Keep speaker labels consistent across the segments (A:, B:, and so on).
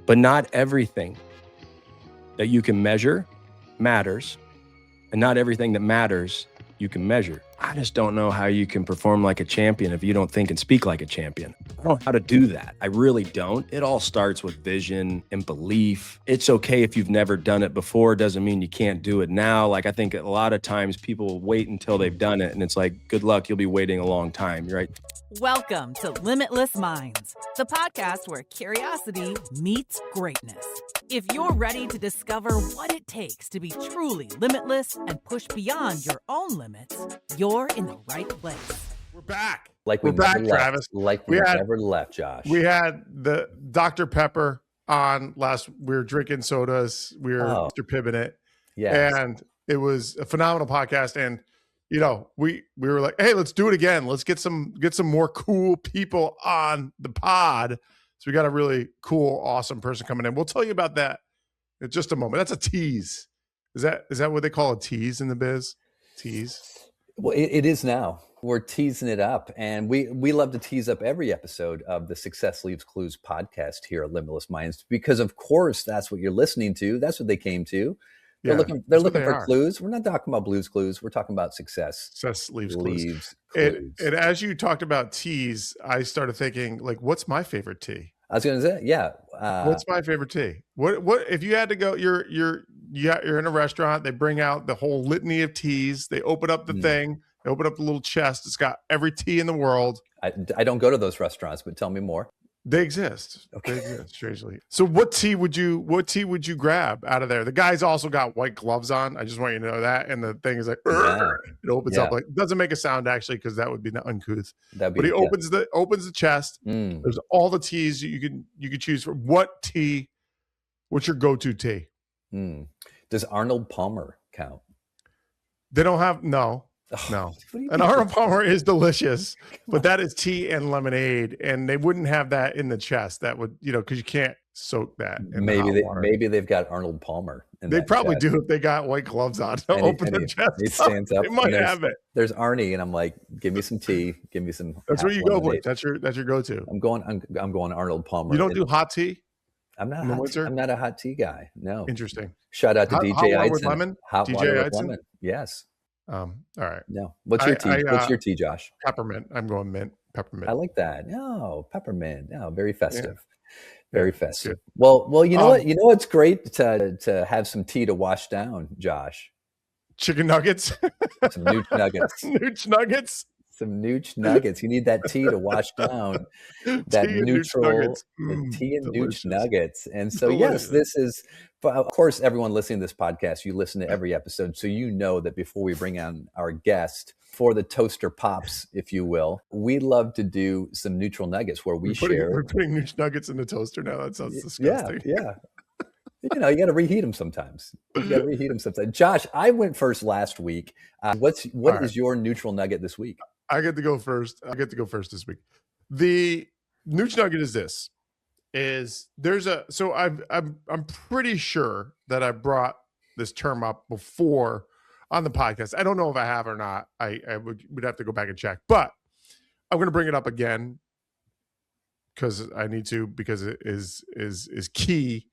A: But not everything that you can measure matters, and not everything that matters you can measure. I just don't know how you can perform like a champion if you don't think and speak like a champion. I don't know how to do that. I really don't. It all starts with vision and belief. It's okay if you've never done it before. It doesn't mean you can't do it now. Like, I think a lot of times people wait until they've done it, and it's like, good luck, you'll be waiting a long time, right?
B: Welcome to Limitless Minds, the podcast where curiosity meets greatness. If you're ready to discover what it takes to be truly limitless and push beyond your own limits, you're in the right place.
C: We're back.
D: We're back,
C: Travis.
D: Like we never left, Josh.
C: We had the Dr. Pepper on last. We were drinking sodas. We were Mr. Pibbing it.
D: Yeah.
C: And it was a phenomenal podcast. And you know, we were like, hey, let's do it again. Let's get some more cool people on the pod. So we got a really cool, awesome person coming in. We'll tell you about that in just a moment. That's a tease. Is that what they call a tease in the biz? Tease?
D: Well, it is now. We're teasing it up. And we love to tease up every episode of the Success Leaves Clues podcast here at Limitless Minds, because of course that's what you're listening to. That's what they came to. They're looking for clues. We're not talking about Blue's Clues. We're talking about success.
C: Success leaves clues. And as you talked about teas, I started thinking, like, what's my favorite tea?
D: I was going to say, yeah.
C: What's my favorite tea? What if you had to go? You're in a restaurant. They bring out the whole litany of teas. They open up the thing. They open up the little chest. It's got every tea in the world.
D: I don't go to those restaurants, but tell me more.
C: They exist. Okay. They exist, strangely. So what tea would you grab out of there? The guy's also got white gloves on. I just want you to know that. And the thing is like, it opens up, like, it doesn't make a sound actually, because that would be uncouth. But he opens the chest. There's all the teas you can choose from. What's your go-to tea?
D: Does Arnold Palmer count?
C: They don't have, no. And Arnold Palmer is delicious, but that is tea and lemonade, and they wouldn't have that in the chest. That would, because you can't soak that in
D: maybe they've got Arnold Palmer.
C: They probably do if they got white gloves on to open the chest.
D: He stands up.
C: They might have it.
D: There's Arnie, and I'm like, give me some tea, give me some.
C: That's what you go with. That's your go-to.
D: I'm going Arnold Palmer.
C: You don't do hot tea?
D: I'm not a hot tea guy. No.
C: Interesting.
D: Shout out to DJ
C: Hot water
D: Eidson.
C: with lemon?
D: Hot
C: DJ
D: water with
C: Eidson?
D: lemon. Yes.
C: All right.
D: No. What's your tea? What's your tea, Josh?
C: Peppermint. I'm going mint. Peppermint.
D: I like that. No, peppermint. No, very festive. Very festive. Well, you know what? You know what's great to have some tea to wash down, Josh?
C: Chicken nuggets.
D: Some nooch nuggets.
C: Nooch nuggets.
D: Some nooch nuggets. You need that tea to wash down that neutral tea and nooch nuggets. And so, yes, this is, of course, everyone listening to this podcast, you listen to every episode. So you know that before we bring on our guest for the toaster pops, if you will, we love to do some neutral nuggets where we're
C: putting nooch nuggets in the toaster now. That sounds disgusting.
D: Yeah. You got to reheat them sometimes. Josh, I went first last week. What is your neutral nugget this week?
C: I get to go first. This week. The nooch nugget is this: I'm pretty sure that I brought this term up before on the podcast. I don't know if I have or not. We'd have to go back and check, but I'm going to bring it up again because I need to, because it is key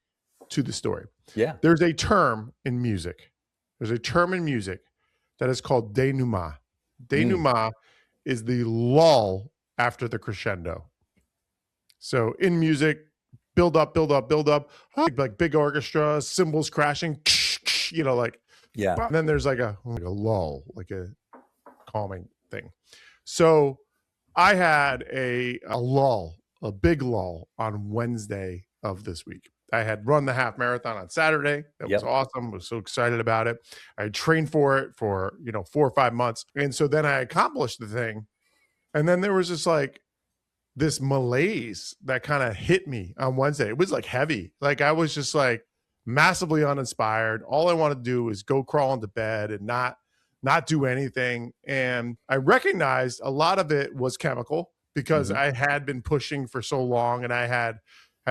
C: to the story.
D: Yeah.
C: There's a term in music. That is called denouement. Denouement is the lull after the crescendo. So in music, build up, like big orchestra, cymbals crashing, and then there's like a lull, like a calming thing. So I had a lull, a big lull on Wednesday of this week. I had run the half marathon on Saturday. That was awesome. I was so excited about it. I trained for it for 4 or 5 months. And so then I accomplished the thing. And then there was just like this malaise that kind of hit me on Wednesday. It was like heavy. Like I was just like massively uninspired. All I wanted to do was go crawl into bed and not do anything. And I recognized a lot of it was chemical because I had been pushing for so long, and I had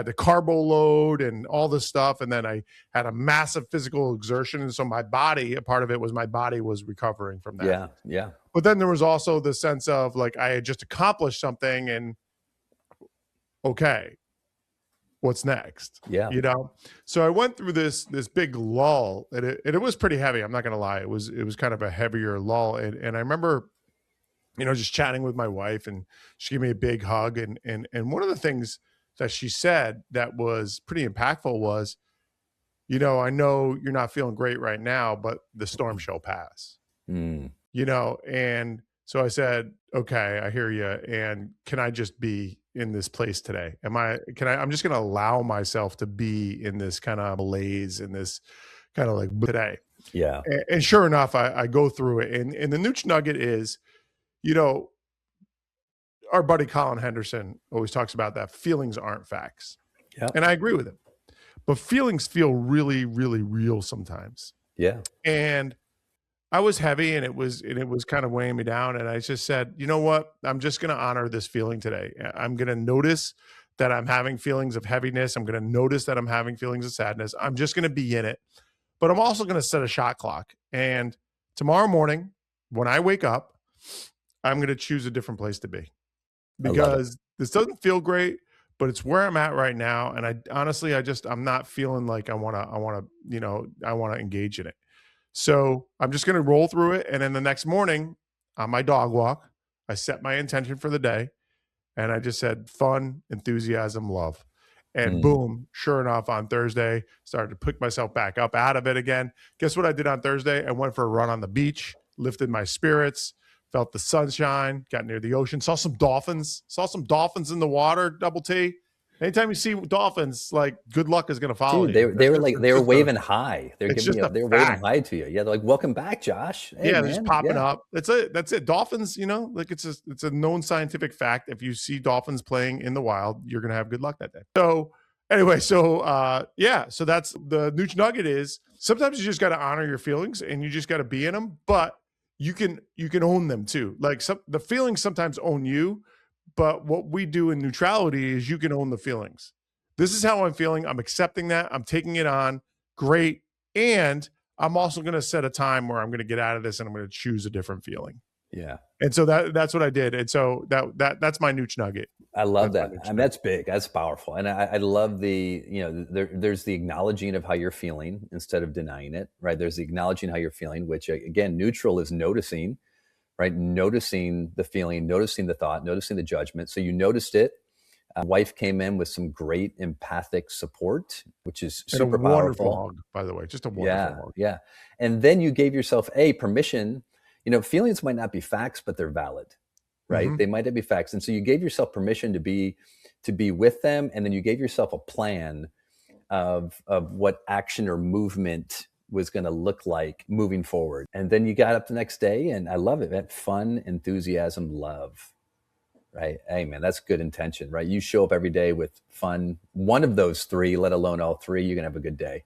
C: the carbo load and all this stuff. And then I had a massive physical exertion. And so my body, a part of it was my body was recovering from that.
D: Yeah.
C: But then there was also the sense of like, I had just accomplished something, and okay, what's next.
D: Yeah.
C: You know? So I went through this big lull, and it was pretty heavy. I'm not going to lie. It was kind of a heavier lull. And I remember, just chatting with my wife, and she gave me a big hug. And one of the things that she said that was pretty impactful was, I know you're not feeling great right now, but the storm shall pass. And so I said, okay, I hear you. And can I just be in this place today? I'm just going to allow myself to be in this kind of malaise, in this kind of like today.
D: Yeah.
C: And sure enough, I go through it. And the nooch nugget is, our buddy Colin Henderson always talks about that feelings aren't facts.
D: Yeah.
C: And I agree with him. But feelings feel really, really real sometimes.
D: Yeah.
C: And I was heavy, and it was kind of weighing me down. And I just said, you know what? I'm just going to honor this feeling today. I'm going to notice that I'm having feelings of heaviness. I'm going to notice that I'm having feelings of sadness. I'm just going to be in it. But I'm also going to set a shot clock. And tomorrow morning, when I wake up, I'm going to choose a different place to be, because this doesn't feel great, but it's where I'm at right now. And I honestly, I'm not feeling like I want to engage in it. So I'm just going to roll through it. And then the next morning on my dog walk, I set my intention for the day. And I just said, fun, enthusiasm, love. And boom, sure enough, on Thursday, started to pick myself back up out of it again. Guess what I did on Thursday? I went for a run on the beach, lifted my spirits, felt the sunshine, got near the ocean, saw some dolphins in the water, Double T. Anytime you see dolphins, like, good luck is going to follow you.
D: They were waving hi. They're waving hi to you. Yeah, they're like, welcome back, Josh. Hey,
C: they're just popping up. That's it. Dolphins, like, it's a known scientific fact. If you see dolphins playing in the wild, you're going to have good luck that day. So anyway, so that's the nooch nugget is sometimes you just got to honor your feelings, and you just got to be in them, but you can own them too. Like, the feelings sometimes own you. But what we do in neutrality is you can own the feelings. This is how I'm feeling. I'm accepting that. I'm taking it on. Great. And I'm also going to set a time where I'm going to get out of this, and I'm going to choose a different feeling.
D: Yeah.
C: And so that's what I did. And so that's my nooch nugget.
D: I love that. And that's big. That's powerful. And I love there's the acknowledging of how you're feeling instead of denying it, right? There's the acknowledging how you're feeling, which again, neutral is noticing, right? Noticing the feeling, noticing the thought, noticing the judgment. So you noticed it. Wife came in with some great empathic support, which is super powerful.
C: Wonderful hug, by the way, just a wonderful hug.
D: Yeah. And then you gave yourself permission. Feelings might not be facts, but they're valid, right? Mm-hmm. They might not be facts. And so you gave yourself permission to be with them. And then you gave yourself a plan of what action or movement was going to look like moving forward. And then you got up the next day, and I love it. That fun, enthusiasm, love, right? Hey man, that's good intention, right? You show up every day with fun. One of those three, let alone all three, you're going to have a good day.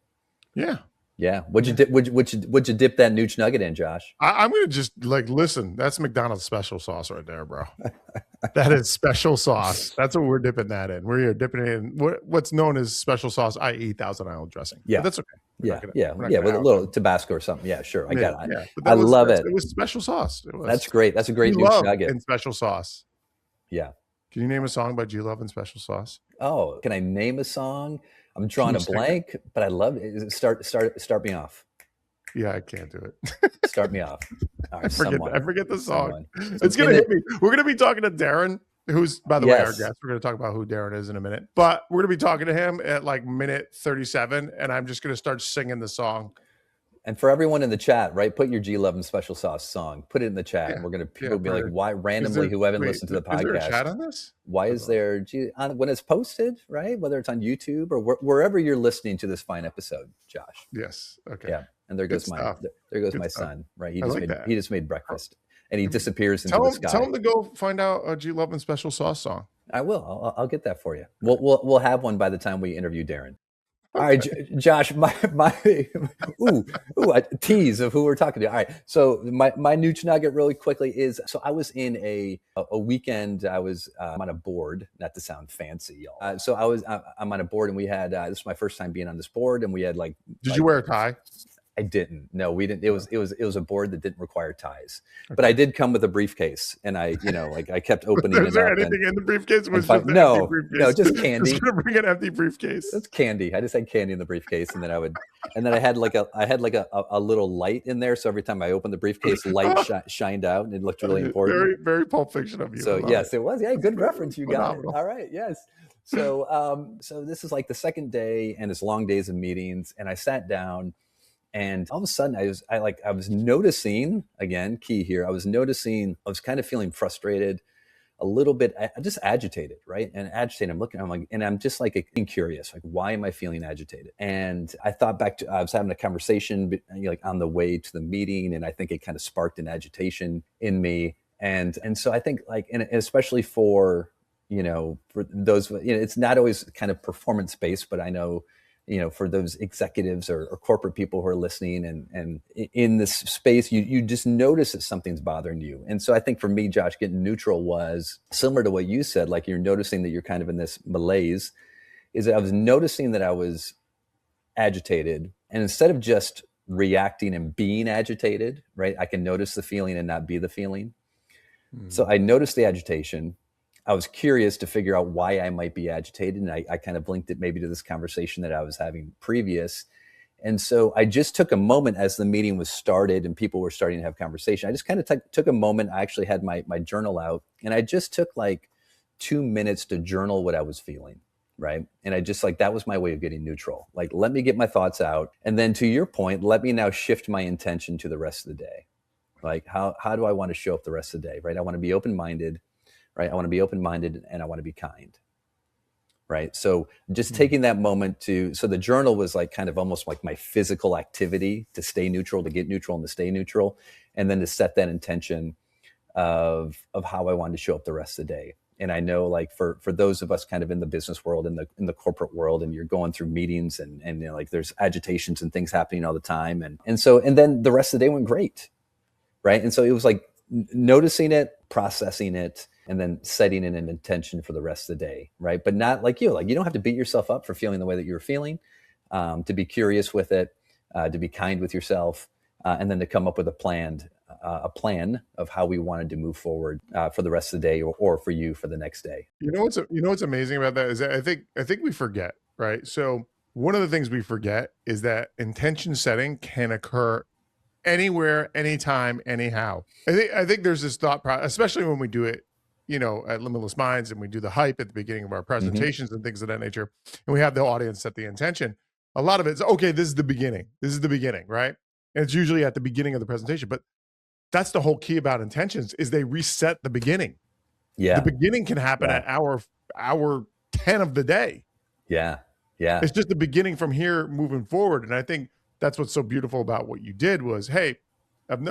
C: Yeah.
D: Yeah. What'd you dip that nooch nugget in, Josh? I'm
C: going to just listen, that's McDonald's special sauce right there, bro. That is special sauce. That's what we're dipping that in. We're dipping it in what's known as special sauce, i.e. Thousand Island dressing. Yeah. But that's okay.
D: With a little Tabasco or something. Yeah, sure. I got it. Yeah. I love it.
C: It was special sauce.
D: That's great. That's a great nooch nugget.
C: And special sauce.
D: Yeah.
C: Can you name a song by G Love and Special Sauce?
D: Oh, can I name a song? I'm drawing a blank, but I love it. Start me off.
C: Yeah, I can't do it.
D: Start me off. All right,
C: I forget the song. It's going to hit me. We're going to be talking to Derin, who's, by the way, our guest. We're going to talk about who Derin is in a minute. But we're going to be talking to him at like minute 37, and I'm just going to start singing the song.
D: And for everyone in the chat, right, put your G Love and Special Sauce song. Put it in the chat. And we're going to people be like, why randomly who haven't listened to the podcast? Is there a
C: chat on this?
D: Why is there when it's posted, right? Whether it's on YouTube or wherever you're listening to this fine episode, Josh.
C: Yes. Okay.
D: Yeah. And there goes my son, right? He just made breakfast, and he disappears into the sky.
C: Tell him to go find out a G Love and Special Sauce song.
D: I will. I'll get that for you. We'll have one by the time we interview Derin. All right, Josh, a tease of who we're talking to. All right, so my nooch nugget really quickly is, so I was in a weekend, I'm on a board, not to sound fancy, y'all. I'm on a board, and we had, this is my first time being on this board, and we had
C: Did you wear a tie?
D: I didn't. No, we didn't. It was a board that didn't require ties, but I did come with a briefcase, and I kept opening it up.
C: Was there anything in the briefcase?
D: No, just candy.
C: Just gonna bring an empty briefcase.
D: That's candy. I just had candy in the briefcase, and then I had like a little light in there. So every time I opened the briefcase, light shined out, and it looked really important.
C: Very, very Pulp Fiction of you.
D: So yes, it was. Yeah, good reference. You got it. All right. Yes. So this is like the second day, and it's long days of meetings, and I sat down. And all of a sudden I was noticing, again, key here, I was kind of feeling frustrated, a little bit, just agitated, right? And agitated, I'm just like being curious, like, why am I feeling agitated? And I thought back to, I was having a conversation like on the way to the meeting, and I think it kind of sparked an agitation in me. And so I think like, and especially for those, it's not always kind of performance based, but I know, for those executives or corporate people who are listening and in this space, you just notice that something's bothering you. And so I think for me, Josh, getting neutral was similar to what you said, like you're noticing that you're kind of in this malaise, is that I was noticing that I was agitated. And instead of just reacting and being agitated, right, I can notice the feeling and not be the feeling. So I noticed the agitation. I was curious to figure out why I might be agitated. And I kind of linked it maybe to this conversation that I was having previous. And so I just took a moment as the meeting was started and people were starting to have conversation. I just kind of took a moment. I actually had my journal out, and I just took like 2 minutes to journal what I was feeling. Right. And I just that was my way of getting neutral. Like, let me get my thoughts out. And then to your point, let me now shift my intention to the rest of the day. Like, how do I want to show up the rest of the day? Right. I want to be open-minded. Right. I want to be open-minded, and I want to be kind. Right. So just taking that moment so the journal was like kind of almost like my physical activity to stay neutral, to get neutral and to stay neutral. And then to set that intention of how I wanted to show up the rest of the day. And I know like for those of us kind of in the business world, in the corporate world, and you're going through meetings and like there's agitations and things happening all the time. And then the rest of the day went great. Right. And so it was like noticing it, processing it, and then setting in an intention for the rest of the day, right? But not like you don't have to beat yourself up for feeling the way that you're feeling, to be curious with it, to be kind with yourself, and then to come up with a plan of how we wanted to move forward for the rest of the day, or for you for the next day.
C: What's amazing about that is that I think we forget, right? So one of the things we forget is that intention setting can occur anywhere, anytime, anyhow. I think there's this thought process, especially when we do it, at Limitless Minds, and we do the hype at the beginning of our presentations and things of that nature, and we have the audience set the intention. A lot of it's, okay, this is the beginning, right? And it's usually at the beginning of the presentation, but that's the whole key about intentions, is they reset the beginning. Yeah. The beginning can happen at hour 10 of the day.
D: Yeah. Yeah.
C: It's just the beginning from here moving forward. And I think that's what's so beautiful about what you did was, hey, and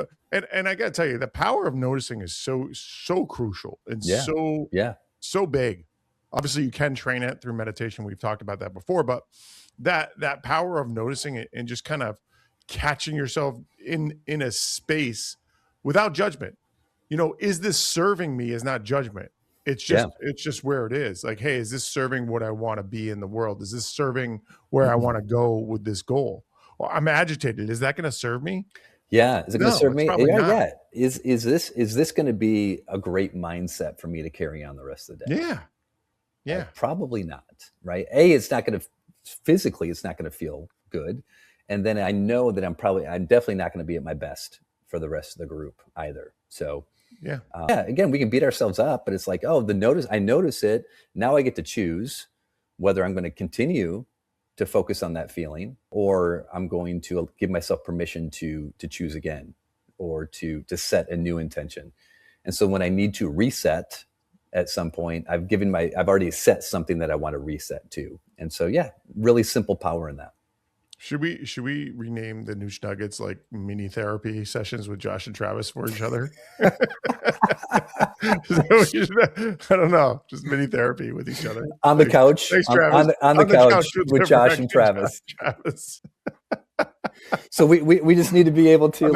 C: I got to tell you, the power of noticing is so crucial and so big. Obviously, you can train it through meditation. We've talked about that before, but that power of noticing it and just kind of catching yourself in a space without judgment. Is this serving me? Is not judgment. It's just where it is. Like, hey, is this serving what I want to be in the world? Is this serving where I want to go with this goal? Well, I'm agitated. Is that going to serve me?
D: Yeah. Is it going to serve me? Yeah. Is this going to be a great mindset for me to carry on the rest of the day?
C: Yeah. Yeah.
D: Probably not. Right. It's not going to physically, it's not going to feel good. And then I know that I'm definitely not going to be at my best for the rest of the group either. So again, we can beat ourselves up, but it's like, I notice it. Now I get to choose whether I'm going to continue to focus on that feeling, or I'm going to give myself permission to choose again, or to set a new intention. And so when I need to reset at some point, I've already set something that I want to reset to. And so, really simple power in that.
C: Should we rename the Nooch Nuggets like mini therapy sessions with Josh and Travis for each other? I don't know, just mini therapy with each other
D: on the couch.
C: Thanks, Travis.
D: On the couch with Josh and Travis. So we just need to be able to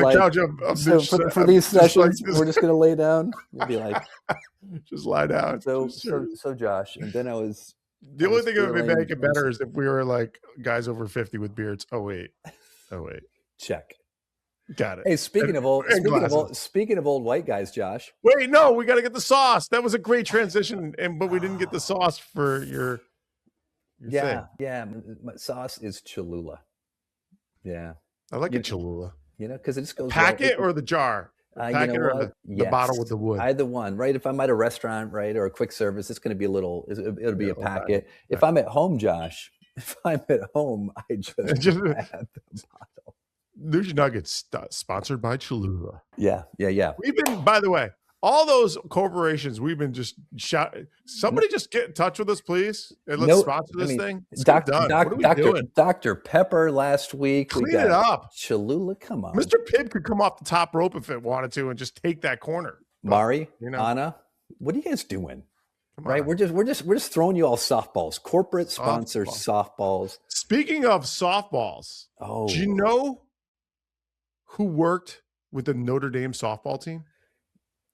D: for these sessions, we're just going to lay down. We'll be like,
C: just lie down.
D: So Josh, and then
C: the only thing that would make it better is if we were like guys over 50 with beards. Oh wait.
D: Check.
C: Got it.
D: Hey, speaking of old white guys, Josh.
C: Wait, no, we got to get the sauce. That was a great transition, but we didn't get the sauce for your thing.
D: Yeah. My sauce is Cholula. Yeah,
C: I like a Cholula.
D: Because it just goes
C: packet or the jar. Packet or the bottle with the wood.
D: Either one, right? If I'm at a restaurant, right, or a quick service, it's going to be it'll be a packet.
C: Right.
D: If I'm at home, Josh, I just have the bottle.
C: Douche Nuggets sponsored by Cholula.
D: Yeah.
C: We've been, by the way, all those corporations, we've been just somebody just get in touch with us, please, and let's sponsor this thing.
D: Dr. Pepper last week.
C: Clean it up.
D: Cholula, come on.
C: Mr. Pibb could come off the top rope if it wanted to and just take that corner.
D: Mari, Anna, what are you guys doing? Right, we're just throwing you all softballs. Corporate sponsors softballs.
C: Speaking of softballs, do you know who worked with the Notre Dame softball team?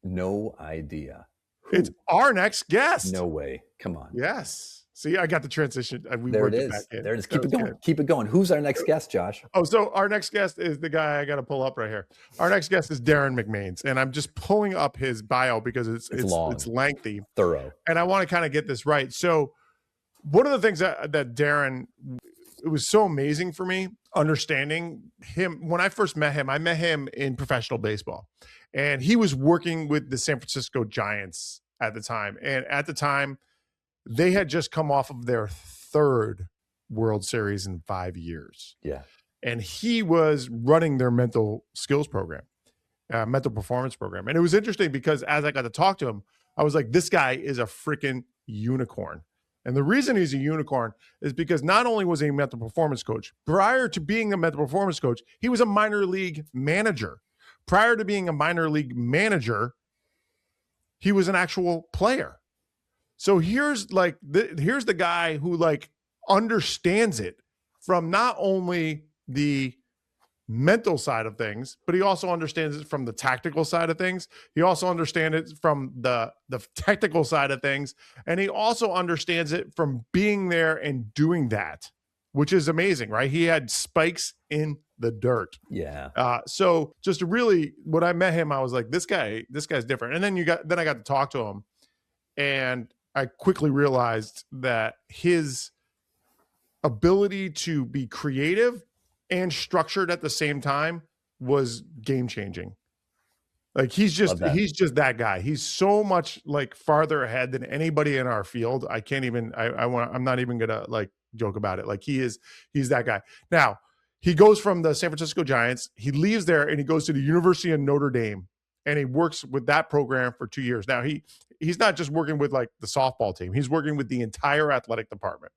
D: No idea.
C: It's our next guest.
D: No way. Come on.
C: Yes. See, I got the transition.
D: There it is. There it is. Keep it going. Keep it going. Who's our next guest, Josh?
C: So our next guest is the guy I got to pull up right here. Our next guest is Derin McMains, and I'm just pulling up his bio because it's long, it's lengthy,
D: thorough,
C: and I want to kind of get this right. So one of the things that Derin, it was so amazing for me understanding him. When I first met him, I met him in professional baseball, and he was working with the San Francisco Giants at the time. And at the time, they had just come off of their third World Series in 5 years.
D: Yeah.
C: And he was running their mental skills program, mental performance program. And it was interesting because as I got to talk to him, I was like, this guy is a freaking unicorn. And the reason he's a unicorn is because not only was he a mental performance coach, prior to being a mental performance coach, he was a minor league manager. Prior to being a minor league manager, he was an actual player. So here's the guy who understands it from not only the mental side of things, but he also understands it from the tactical side of things. He also understands it from the technical side of things. And he also understands it from being there and doing that, which is amazing, right? He had spikes in the dirt.
D: Yeah.
C: So just really, when I met him, I was like, this guy's different. And then I got to talk to him, and I quickly realized that his ability to be creative and structured at the same time was game changing. Like he's just that guy. He's so much farther ahead than anybody in our field. I can't even, I'm not even gonna joke about it. He's that guy. Now he goes from the San Francisco Giants, he leaves there and he goes to the University of Notre Dame, and he works with that program for 2 years. Now he's not just working with the softball team. He's working with the entire athletic department,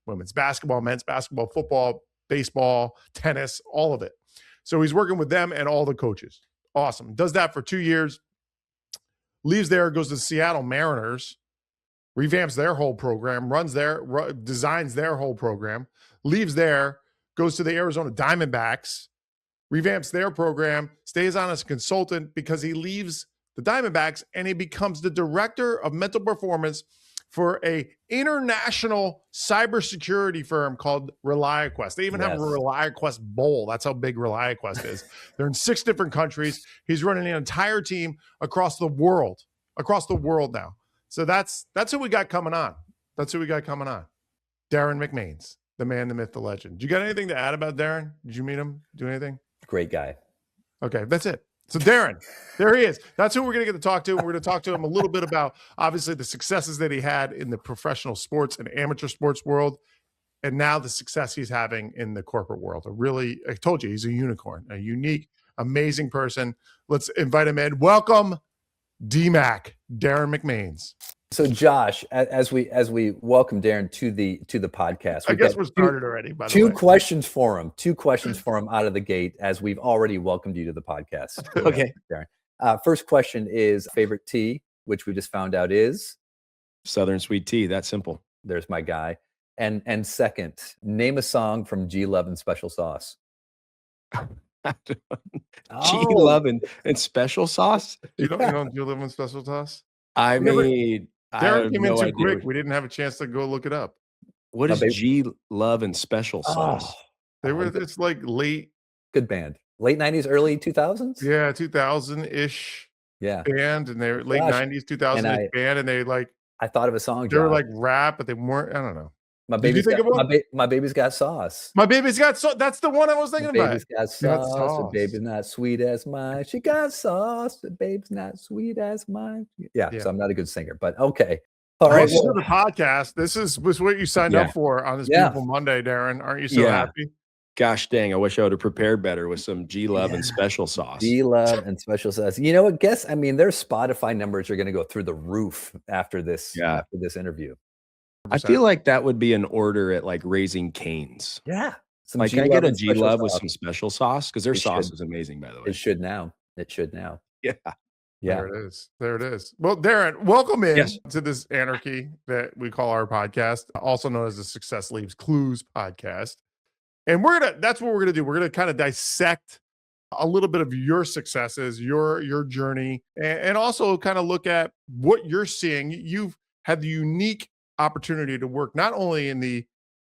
C: women's basketball, men's basketball, football, baseball, tennis, all of it. So he's working with them and all the coaches. Awesome. Does that for 2 years, leaves there, goes to the Seattle Mariners, revamps their whole program, designs their whole program, leaves there, goes to the Arizona Diamondbacks, revamps their program, stays on as a consultant because he leaves the Diamondbacks and he becomes the director of mental performance for a international cybersecurity firm called ReliaQuest. They even have a ReliaQuest Bowl. That's how big ReliaQuest is. They're in 6 different countries. He's running an entire team across the world now. So that's who we got coming on. Derin McMains, the man, the myth, the legend. You got anything to add about Derin? Did you meet him? Do anything?
D: Great guy.
C: Okay, that's it. So Derin, there he is. That's who we're going to get to talk to. We're going to talk to him a little bit about, obviously, the successes that he had in the professional sports and amateur sports world, and now the success he's having in the corporate world. I told you, he's a unicorn, a unique, amazing person. Let's invite him in. Welcome, DMAC, Derin McMains.
D: So Josh, as we welcome Derin to the podcast,
C: I guess we're started already. By the way,
D: two questions for him out of the gate, as we've already welcomed you to the podcast.
A: Okay,
D: Derin. First question is favorite tea, which we just found out is
A: Southern Sweet Tea. That simple.
D: There's my guy. And second, name a song from G Love and Special Sauce.
A: G Love and Special Sauce.
C: You don't G Love and Special Sauce?
A: I mean,
C: Derek came in too quick. We didn't have a chance to go look it up.
A: What is G Love and Special Sauce?
C: It's late
D: Good band. Late 90s, early 2000s?
C: Yeah, 2000-ish
D: Yeah.
C: band, and they're late
D: Gosh,
C: 90s,
D: and
C: 2000-ish band, and
D: I thought of a song,
C: they were
D: Josh.
C: like rap, but they weren't. I don't know.
D: My
C: Did you
D: baby's
C: think
D: got
C: of one?
D: my baby's got sauce.
C: My baby's got sauce. That's the one I was
D: My
C: thinking about.
D: baby's got
C: Got
D: sauce. Her
C: sauce.
D: baby's not sweet as mine. She got sauce. The baby's not sweet as mine. Yeah,
C: Yeah.
D: so I'm not a good singer, but okay. All right.
C: Welcome to the podcast. This was what you signed up for on this beautiful Monday, Darren. Aren't you so happy?
A: Gosh dang, I wish I would have prepared better with some G-Love and special sauce.
D: G-Love and special sauce. You know what? Their Spotify numbers are going to go through the roof after this interview.
A: I feel like that would be an order at like Raising Cane's.
D: Yeah.
A: Can I get a G-Love with some special sauce? Because their sauce is amazing, by the way.
D: It should now.
A: Yeah.
C: There it is. There it is. Well, Darren, welcome in to this anarchy that we call our podcast, also known as the Success Leaves Clues podcast. And that's what we're gonna do. We're gonna kind of dissect a little bit of your successes, your journey, and also kind of look at what you're seeing. You've had the unique opportunity to work not only in the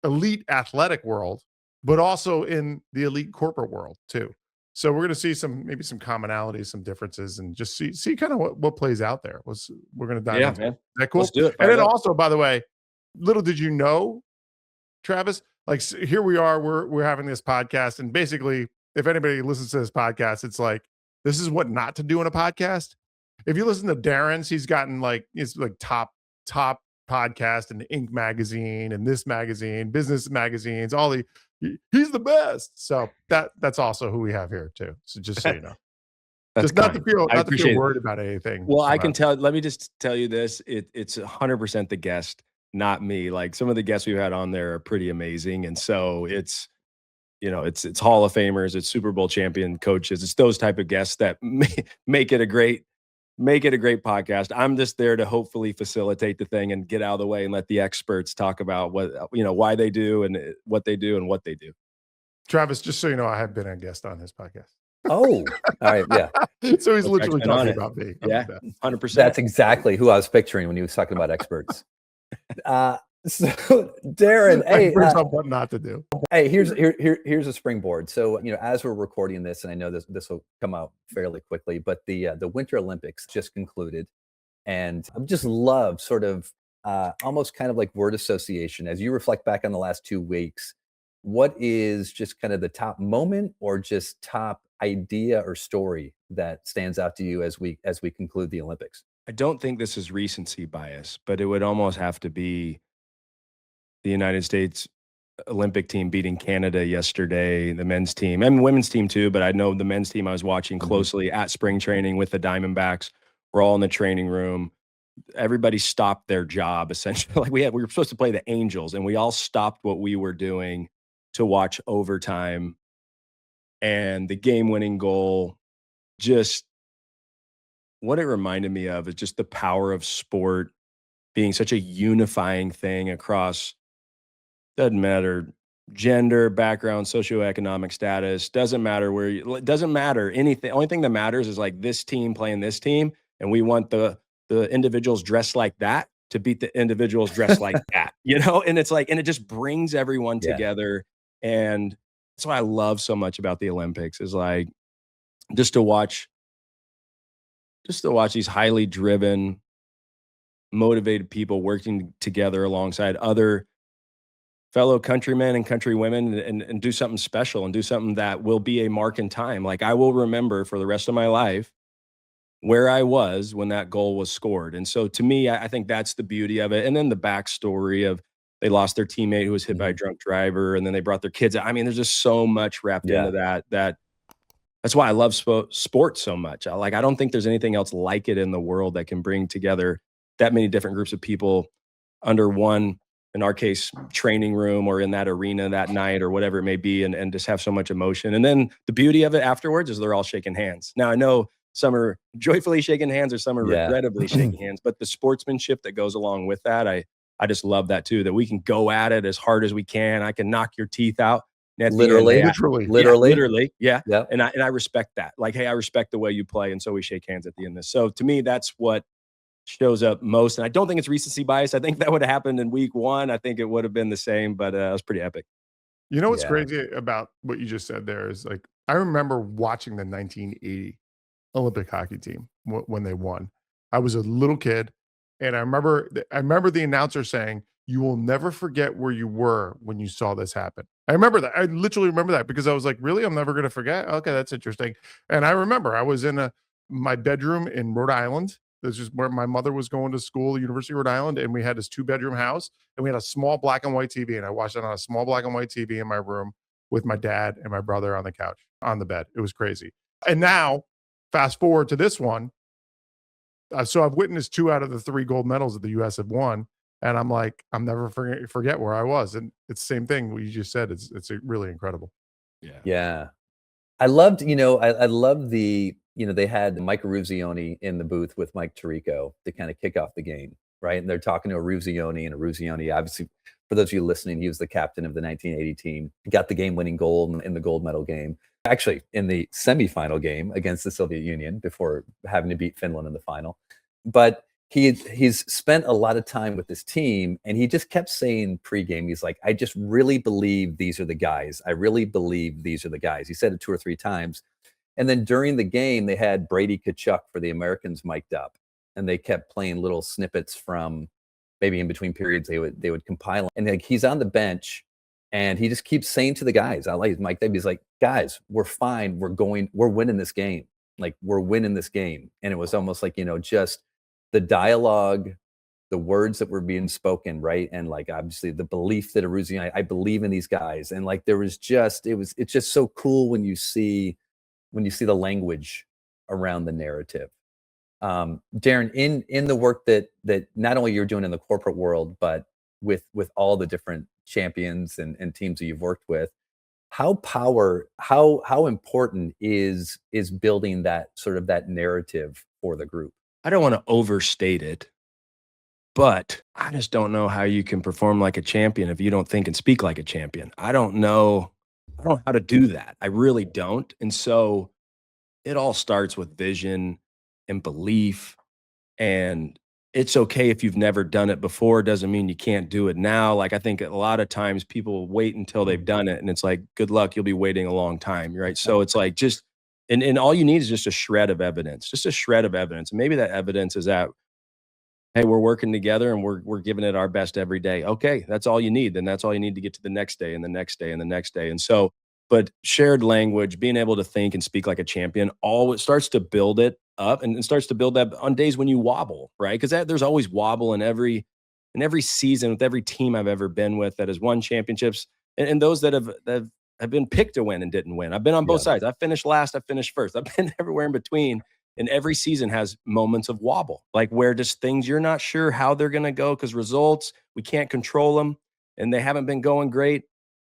C: elite athletic world, but also in the elite corporate world too. So we're going to see maybe some commonalities, some differences, and just see kind of what plays out there. We're going to dive into.
A: Man.
C: Is that cool?
A: Let's do it.
C: And then also, by the way, little did you know, Travis, like here we are, we're having this podcast, and basically, if anybody listens to this podcast, it's like this is what not to do in a podcast. If you listen to Darren's, he's gotten it's like top podcast in Inc. magazine and this magazine, business magazines, he's the best. So that's also who we have here too. So just so you know, just not to feel worried about anything.
A: Well, I can tell. Let me just tell you this: it's 100% the guest, not me. Like some of the guests we've had on there are pretty amazing, and so it's Hall of Famers, it's Super Bowl champion coaches, it's those type of guests that make it a great podcast. I'm just there to hopefully facilitate the thing and get out of the way and let the experts talk about why they do and what they do and what they do.
C: Travis, just so you know, I have been a guest on his podcast.
D: Oh, all right. Yeah.
C: So he's literally talking about me.
A: Yeah. 100%.
D: That's exactly who I was picturing when he was talking about experts. So Darren, hey,
C: what not to do.
D: Hey, here's a springboard. So, as we're recording this, and I know this will come out fairly quickly, but the Winter Olympics just concluded, and I just love sort of almost kind of like word association as you reflect back on the last 2 weeks. What is just kind of the top moment or just top idea or story that stands out to you as we conclude the Olympics?
A: I don't think this is recency bias, but it would almost have to be the United States Olympic team beating Canada yesterday, the men's team and women's team too. But I know the men's team I was watching closely at spring training with the Diamondbacks. We're all in the training room. Everybody stopped their job essentially. Like we were supposed to play the Angels, and we all stopped what we were doing to watch overtime and the game-winning goal. Just what it reminded me of is just the power of sport being such a unifying thing across, doesn't matter gender, background, socioeconomic status, doesn't matter it doesn't matter anything. Only thing that matters is like this team playing this team, and we want the individuals dressed like that to beat the individuals dressed like that, and it's like, and it just brings everyone together. And that's what I love so much about the Olympics is like just to watch these highly driven, motivated people working together alongside other fellow countrymen and countrywomen and do something special and do something that will be a mark in time. Like I will remember for the rest of my life where I was when that goal was scored. And so to me, I think that's the beauty of it. And then the backstory of they lost their teammate who was hit by a drunk driver, and then they brought their kids. I mean, there's just so much wrapped into that's why I love sports so much. I don't think there's anything else like it in the world that can bring together that many different groups of people under one, in our case, training room or in that arena that night or whatever it may be, and just have so much emotion. And then the beauty of it afterwards is they're all shaking hands. Now, I know some are joyfully shaking hands or some are regrettably shaking hands, but the sportsmanship that goes along with that, I just love that too, that we can go at it as hard as we can. I can knock your teeth out.
D: Literally.
A: Yeah. And I respect that. Like, hey, I respect the way you play. And so we shake hands at the end of this. So to me, that's what shows up most. And I don't think it's recency bias. I think that would have happened in week 1. I think it would have been the same, but it was pretty epic.
C: You know what's crazy about what you just said there is like I remember watching the 1980 Olympic hockey team when they won. I was a little kid, and I remember the announcer saying, "You will never forget where you were when you saw this happen." I remember that. I literally remember that because I was like, "Really? I'm never going to forget." Okay, that's interesting. And I remember I was in my bedroom in Rhode Island. This is where my mother was going to school, University of Rhode Island, and we had this 2-bedroom house, and we had a small black and white TV, and I watched it on a small black and white TV in my room with my dad and my brother on the couch on the bed. It was crazy. And now, fast forward to this one. So I've witnessed 2 out of the 3 gold medals that the U.S. have won, and I'm like, I'm never forget where I was. And it's the same thing what you just said. It's really incredible.
D: Yeah. I loved, I loved they had Mike Ruzioni in the booth with Mike Tirico to kind of kick off the game, right? And they're talking to Ruzioni, and Ruzioni, obviously, for those of you listening, he was the captain of the 1980 team. He got the game-winning goal in the gold medal game. Actually, in the semifinal game against the Soviet Union before having to beat Finland in the final. But he's spent a lot of time with this team, and he just kept saying pregame, he's like, I just really believe these are the guys. I really believe these are the guys. He said it 2 or 3 times. And then during the game, they had Brady Tkachuk for the Americans mic'd up, and they kept playing little snippets from maybe in between periods. They would compile, and like he's on the bench, and he just keeps saying to the guys, I like Mike. He's like, guys, we're fine. We're winning this game. Like, we're winning this game. And it was almost like, just the dialogue, the words that were being spoken, right? And like, obviously the belief that I believe in these guys. And like, it's just so cool when you see the language around the narrative. Derin, in the work that not only you're doing in the corporate world, but with all the different champions and teams that you've worked with, how important is building that sort of that narrative for the group?
A: I don't want to overstate it, but I just don't know how you can perform like a champion if you don't think and speak like a champion. I don't know how to do that. I really don't. And so it all starts with vision and belief. And it's okay if you've never done it before. Doesn't mean you can't do it now. Like, I think a lot of times people wait until they've done it, and it's like, good luck, you'll be waiting a long time, right? So it's like, just and all you need is just a shred of evidence, And maybe that evidence is that, hey, we're working together and we're giving it our best every day. Okay, that's all you need. Then that's all you need to get to the next day and the next day and the next day. And so, but shared language, being able to think and speak like a champion, always starts to build it up, and it starts to build that on days when you wobble, right? Because there's always wobble in every season with every team I've ever been with that has won championships, and those that have been picked to win and didn't win. I've been on both sides. I finished last. I finished first. I've been everywhere in between. And every season has moments of wobble, like where just things you're not sure how they're going to go because results, we can't control them, and they haven't been going great.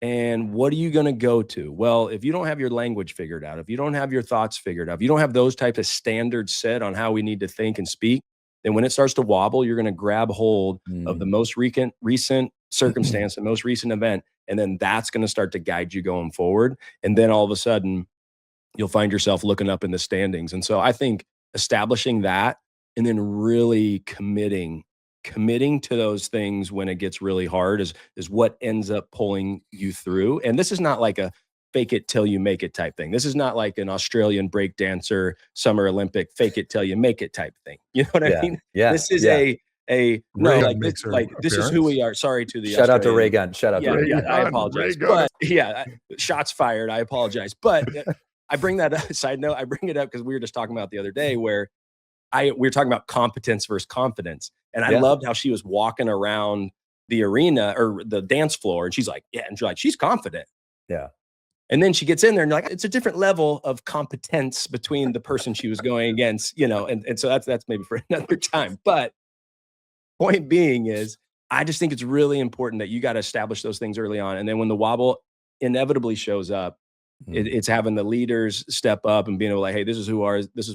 A: And what are you going to go to? Well, if you don't have your language figured out, if you don't have your thoughts figured out, if you don't have those type of standards set on how we need to think and speak, then when it starts to wobble, you're going to grab hold of the most recent circumstance, the most recent event, and then that's going to start to guide you going forward. And then all of a sudden, you'll find yourself looking up in the standings. And so I think establishing that and then really committing to those things when it gets really hard is what ends up pulling you through. And this is not like a fake it till you make it type thing. This is not like an Australian break dancer, Summer Olympic, fake it till you make it type thing. You know what I mean?
D: Yeah.
A: This is this is who we are. Sorry to the
D: shout out to Ray Gun. Shout out to Ray Gun.
A: I apologize. But shots fired. I apologize. But I bring that up, side note, I bring it up because we were just talking about the other day where we were talking about competence versus confidence. And I loved how she was walking around the arena or the dance floor, and she's like, she's confident.
D: Yeah.
A: And then she gets in there and like, it's a different level of competence between the person she was going against, and so that's maybe for another time. But point being is, I just think it's really important that you got to establish those things early on. And then when the wobble inevitably shows up, it's having the leaders step up and being able to, like, hey, this is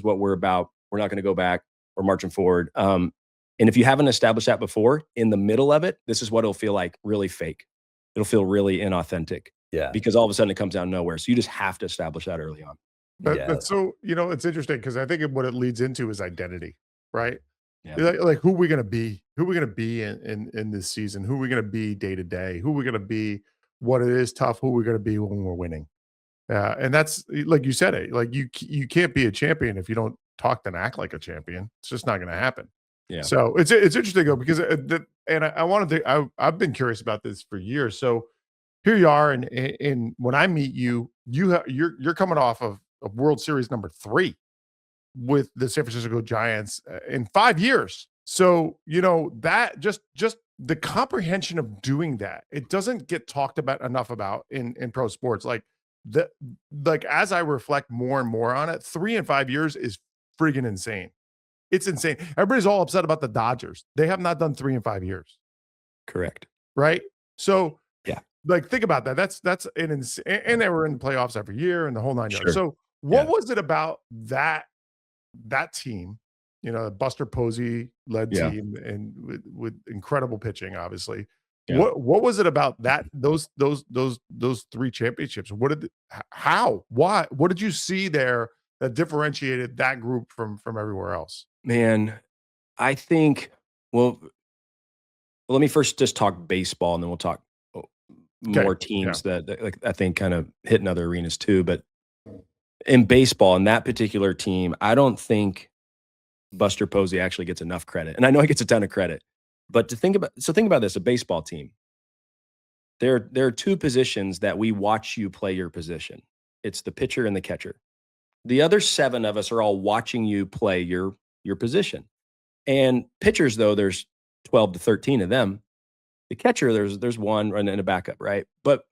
A: what we're about. We're not going to go back. We're marching forward. And if you haven't established that before, in the middle of it, this is what it'll feel like, really fake. It'll feel really inauthentic.
D: Yeah.
A: Because all of a sudden it comes out of nowhere. So you just have to establish that early on.
C: But so, it's interesting because I think what it leads into is identity, right?
A: Yeah.
C: Like who are we going to be? Who are we going to be in this season? Who are we going to be day to day? Who are we going to be? What it is tough? Who are we going to be when we're winning? And that's like you said it. Like you can't be a champion if you don't talk and act like a champion. It's just not going to happen.
A: Yeah.
C: So it's interesting though, because I wanted to. I've been curious about this for years. So here you are, and when I meet you, you're coming off of World Series number 3 with the San Francisco Giants in 5 years. So that just the comprehension of doing that, it doesn't get talked about enough about in pro sports. Like as I reflect more and more on it, 3 and 5 years is friggin' insane. It's insane. Everybody's all upset about the Dodgers. They have not done 3 and 5 years.
A: Correct.
C: Right. So
A: yeah,
C: like think about that. That's an insane, and they were in the playoffs every year and the whole 9 yards.
A: Sure.
C: So what was it about that team? Buster Posey led team and with incredible pitching, obviously. Yeah. What was it about that those 3 championships? What did you see there that differentiated that group from everywhere else?
A: Man, I think let me first just talk baseball, and then we'll talk more teams that like I think kind of hit in other arenas too. But in baseball, in that particular team, I don't think Buster Posey actually gets enough credit. And I know he gets a ton of credit. But think about this, a baseball team. There are 2 positions that we watch you play your position. It's the pitcher and the catcher. The other 7 of us are all watching you play your position. And pitchers, though, there's 12 to 13 of them. The catcher, there's 1 and a backup, right? But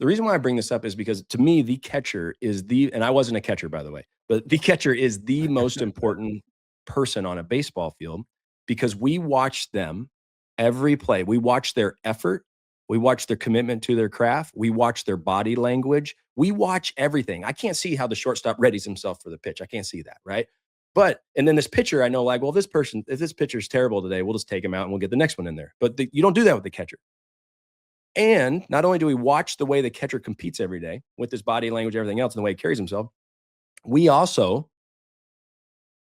A: the reason why I bring this up is because to me, the catcher is and I wasn't a catcher, by the way, but the catcher is the most important person on a baseball field, because we watch them every play. We watch their effort. We watch their commitment to their craft. We watch their body language. We watch everything. I can't see how the shortstop readies himself for the pitch. I can't see that, right? And then this pitcher, I know, like, well, if this pitcher's terrible today, we'll just take him out and we'll get the next one in there. But you don't do that with the catcher. And not only do we watch the way the catcher competes every day with his body language, everything else, and the way he carries himself, we also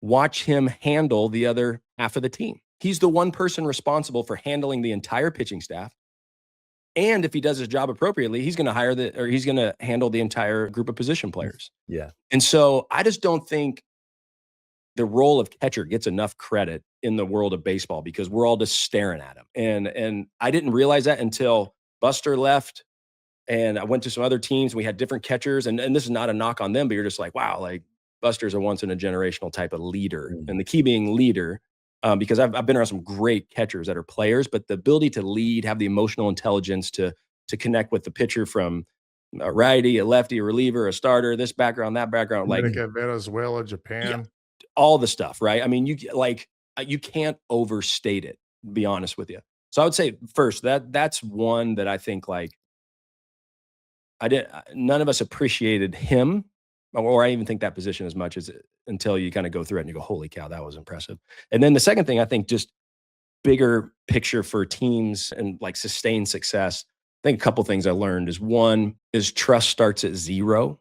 A: watch him handle the other half of the team. He's the one person responsible for handling the entire pitching staff. And if he does his job appropriately, he's going to he's going to handle the entire group of position players.
D: Yeah.
A: And so I just don't think the role of catcher gets enough credit in the world of baseball, because we're all just staring at him. And I didn't realize that until Buster left and I went to some other teams. We had different catchers, and this is not a knock on them, but you're just like, wow, like Buster's a once in a generational type of leader. And the key being leader, because I've been around some great catchers that are players, but the ability to lead, have the emotional intelligence to connect with the pitcher from a righty, a lefty, a reliever, a starter, this background, that background, like
C: Venezuela, Japan,
A: all the stuff, right? I mean, you can't overstate it, to be honest with you. So I would say first that's one that I think like none of us appreciated him, or I even think that position as much as until you kind of go through it and you go, holy cow, that was impressive. And then the second thing, I think just bigger picture for teams and like sustained success. I think a couple things I learned is, one is trust starts at 0,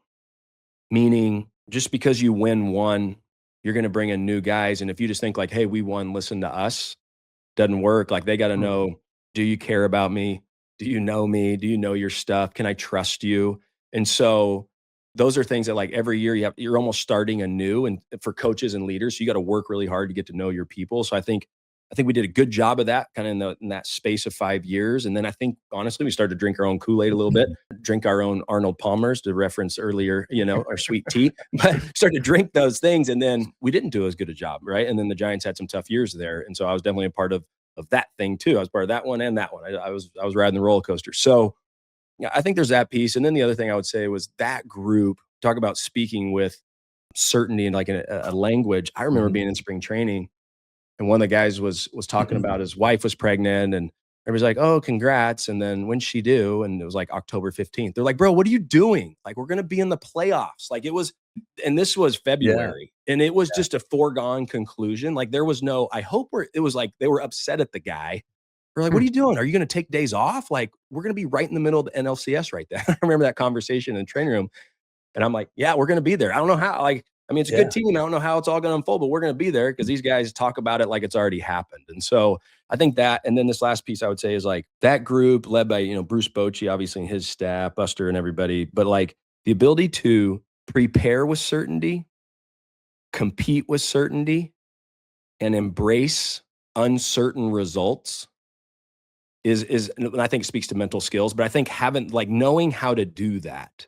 A: meaning just because you win one, you're going to bring in new guys. And if you just think like, hey, we won, listen to us, doesn't work. Like they got to know, do you care about me? Do you know me? Do you know your stuff? Can I trust you? And so those are things that like every year you're almost starting anew. And for coaches and leaders, so you got to work really hard to get to know your people. So I think we did a good job of that kind of in that space of 5 years. And then I think, honestly, we started to drink our own Kool-Aid a little bit, drink our own Arnold Palmer's, to reference earlier, our sweet tea, but started to drink those things. And then we didn't do as good a job, right? And then the Giants had some tough years there. And so I was definitely a part of that thing too. I was part of that one and that one. I was riding the roller coaster. So yeah, I think there's that piece. And then the other thing I would say was that group, talk about speaking with certainty and like a language. I remember being in spring training, and one of the guys was talking about his wife was pregnant, and everybody's like, oh, congrats. And then when's she due? And it was like October 15th. They're like, bro, what are you doing? Like, we're going to be in the playoffs. Like it was, and this was February, and it was just a foregone conclusion. Like there was no, it was like, they were upset at the guy. They're like, what are you doing? Are you going to take days off? Like, we're going to be right in the middle of the NLCS right there. I remember that conversation in the training room, and I'm like, yeah, we're going to be there. I don't know how, it's a good team. I don't know how it's all going to unfold, but we're going to be there because these guys talk about it like it's already happened. And so I think that, and then this last piece I would say is like that group led by, Bruce Bochy, obviously, and his staff, Buster and everybody, but like the ability to prepare with certainty, compete with certainty, and embrace uncertain results is and I think it speaks to mental skills, but I think knowing how to do that,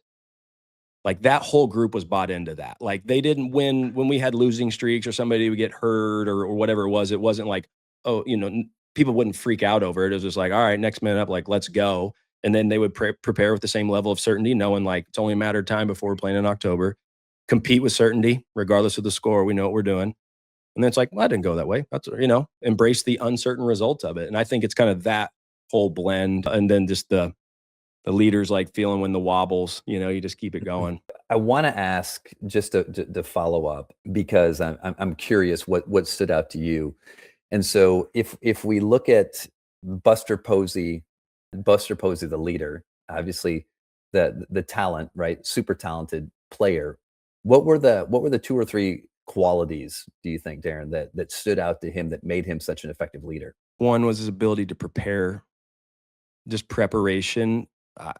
A: like that whole group was bought into that. Like they didn't win when we had losing streaks or somebody would get hurt or whatever it was. It wasn't like, oh, people wouldn't freak out over it. It was just like, all right, next minute up, like, let's go. And then they would prepare with the same level of certainty, knowing like it's only a matter of time before we're playing in October. Compete with certainty, regardless of the score. We know what we're doing. And then it's like, well, I didn't go that way. That's, embrace the uncertain results of it. And I think it's kind of that whole blend. And then just the leaders like feeling when the wobbles, you just keep it going.
D: I want to ask just to follow up because I'm curious what stood out to you. And so if we look at Buster Posey, the leader, obviously the talent, right? Super talented player. What were the 2 or 3 qualities, do you think, Derin, that stood out to him that made him such an effective leader?
A: One was his ability to prepare, just preparation. A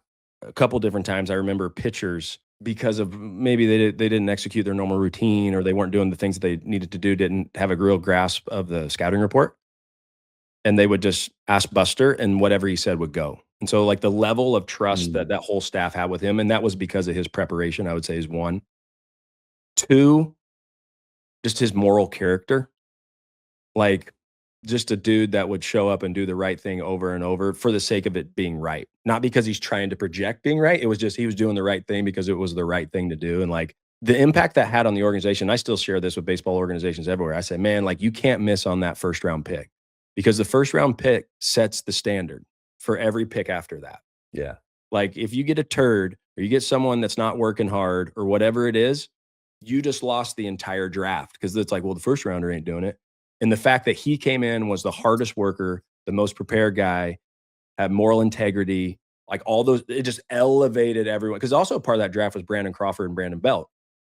A: couple different times I remember pitchers, because of maybe they didn't execute their normal routine or they weren't doing the things that they needed to do, didn't have a real grasp of the scouting report. And they would just ask Buster and whatever he said would go. And so like the level of trust that whole staff had with him, and that was because of his preparation, I would say is 1. 2, just his moral character. Like just a dude that would show up and do the right thing over and over for the sake of it being right. Not because he's trying to project being right. It was just, he was doing the right thing because it was the right thing to do. And like the impact that had on the organization, I still share this with baseball organizations everywhere. I say, man, like you can't miss on that first round pick because the first round pick sets the standard for every pick after that.
D: Yeah.
A: Like if you get a turd or you get someone that's not working hard or whatever it is, you just lost the entire draft because it's like, well, the first rounder ain't doing it. And the fact that he came in, was the hardest worker, the most prepared guy, had moral integrity, like all those, it just elevated everyone. Because also part of that draft was Brandon Crawford and Brandon Belt,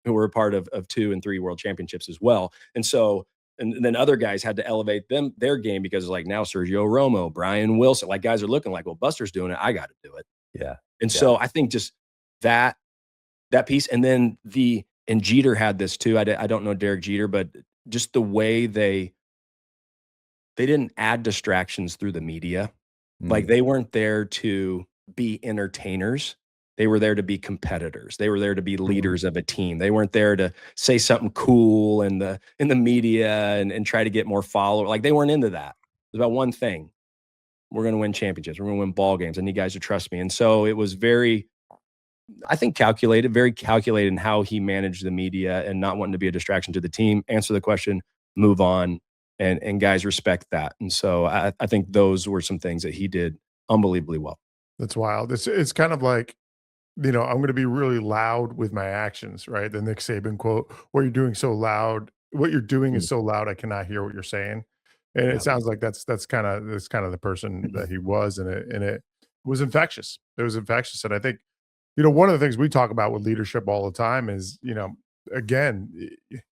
A: who were a part of 2 and 3 world championships as well. And so, and then other guys had to elevate their game because like now Sergio Romo, Brian Wilson, like guys are looking like, well, Buster's doing it, I got to do it.
D: Yeah.
A: And so I think just that piece, and then and Jeter had this too. I don't know Derek Jeter, but just the way they didn't add distractions through the media. Like they weren't there to be entertainers. They were there to be competitors. They were there to be leaders of a team. They weren't there to say something cool in the media and try to get more followers. Like they weren't into that. It was about one thing. We're going to win championships. We're going to win ball games. I need guys to trust me. And so it was very calculated in how he managed the media and not wanting to be a distraction to the team, answer the question, move on, and guys respect that. And so I think those were some things that he did unbelievably well.
C: That's wild. It's kind of like, I'm going to be really loud with my actions, right? The Nick Saban quote, what you're doing is so loud, I cannot hear what you're saying. And it sounds like that's kind of the person that he was, and it was infectious. It was infectious. And I think, one of the things we talk about with leadership all the time is, again,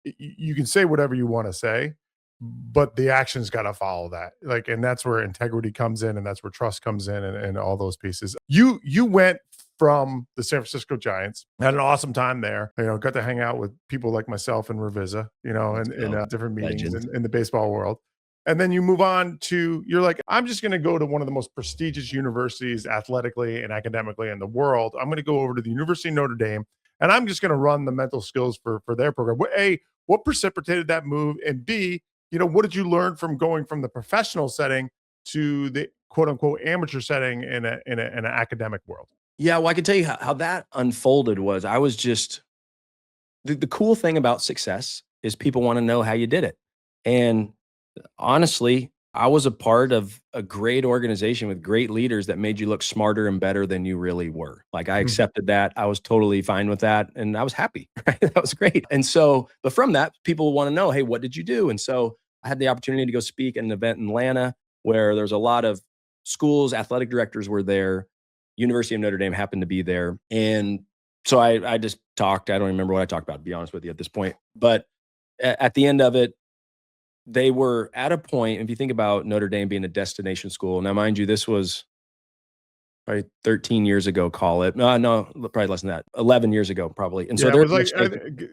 C: you can say whatever you want to say, but the action's got to follow that. Like, and that's where integrity comes in, and that's where trust comes in, and all those pieces. You went from the San Francisco Giants, had an awesome time there. Got to hang out with people like myself and Reviza, in different meetings in the baseball world. And then you move on to, you're like, I'm just going to go to one of the most prestigious universities athletically and academically in the world. I'm going to go over to the University of Notre Dame, and I'm just going to run the mental skills for their program. A, what precipitated that move? And B, what did you learn from going from the professional setting to the quote unquote amateur setting in an academic world?
A: Yeah, well, I can tell you how that unfolded was I was just, the cool thing about success is people want to know how you did it. And honestly, I was a part of a great organization with great leaders that made you look smarter and better than you really were. Like I accepted that. I was totally fine with that. And I was happy, right? That was great. And so, but from that, people want to know, hey, what did you do? And so I had the opportunity to go speak at an event in Atlanta where there's a lot of schools, athletic directors were there. University of Notre Dame happened to be there. And so I just talked. I don't remember what I talked about, to be honest with you at this point. But at the end of it, they were at a point, if you think about Notre Dame being a destination school, now mind you, this was probably 13 years ago, call it. No, probably less than that. 11 years ago, probably. And so
C: it
A: there
C: was like,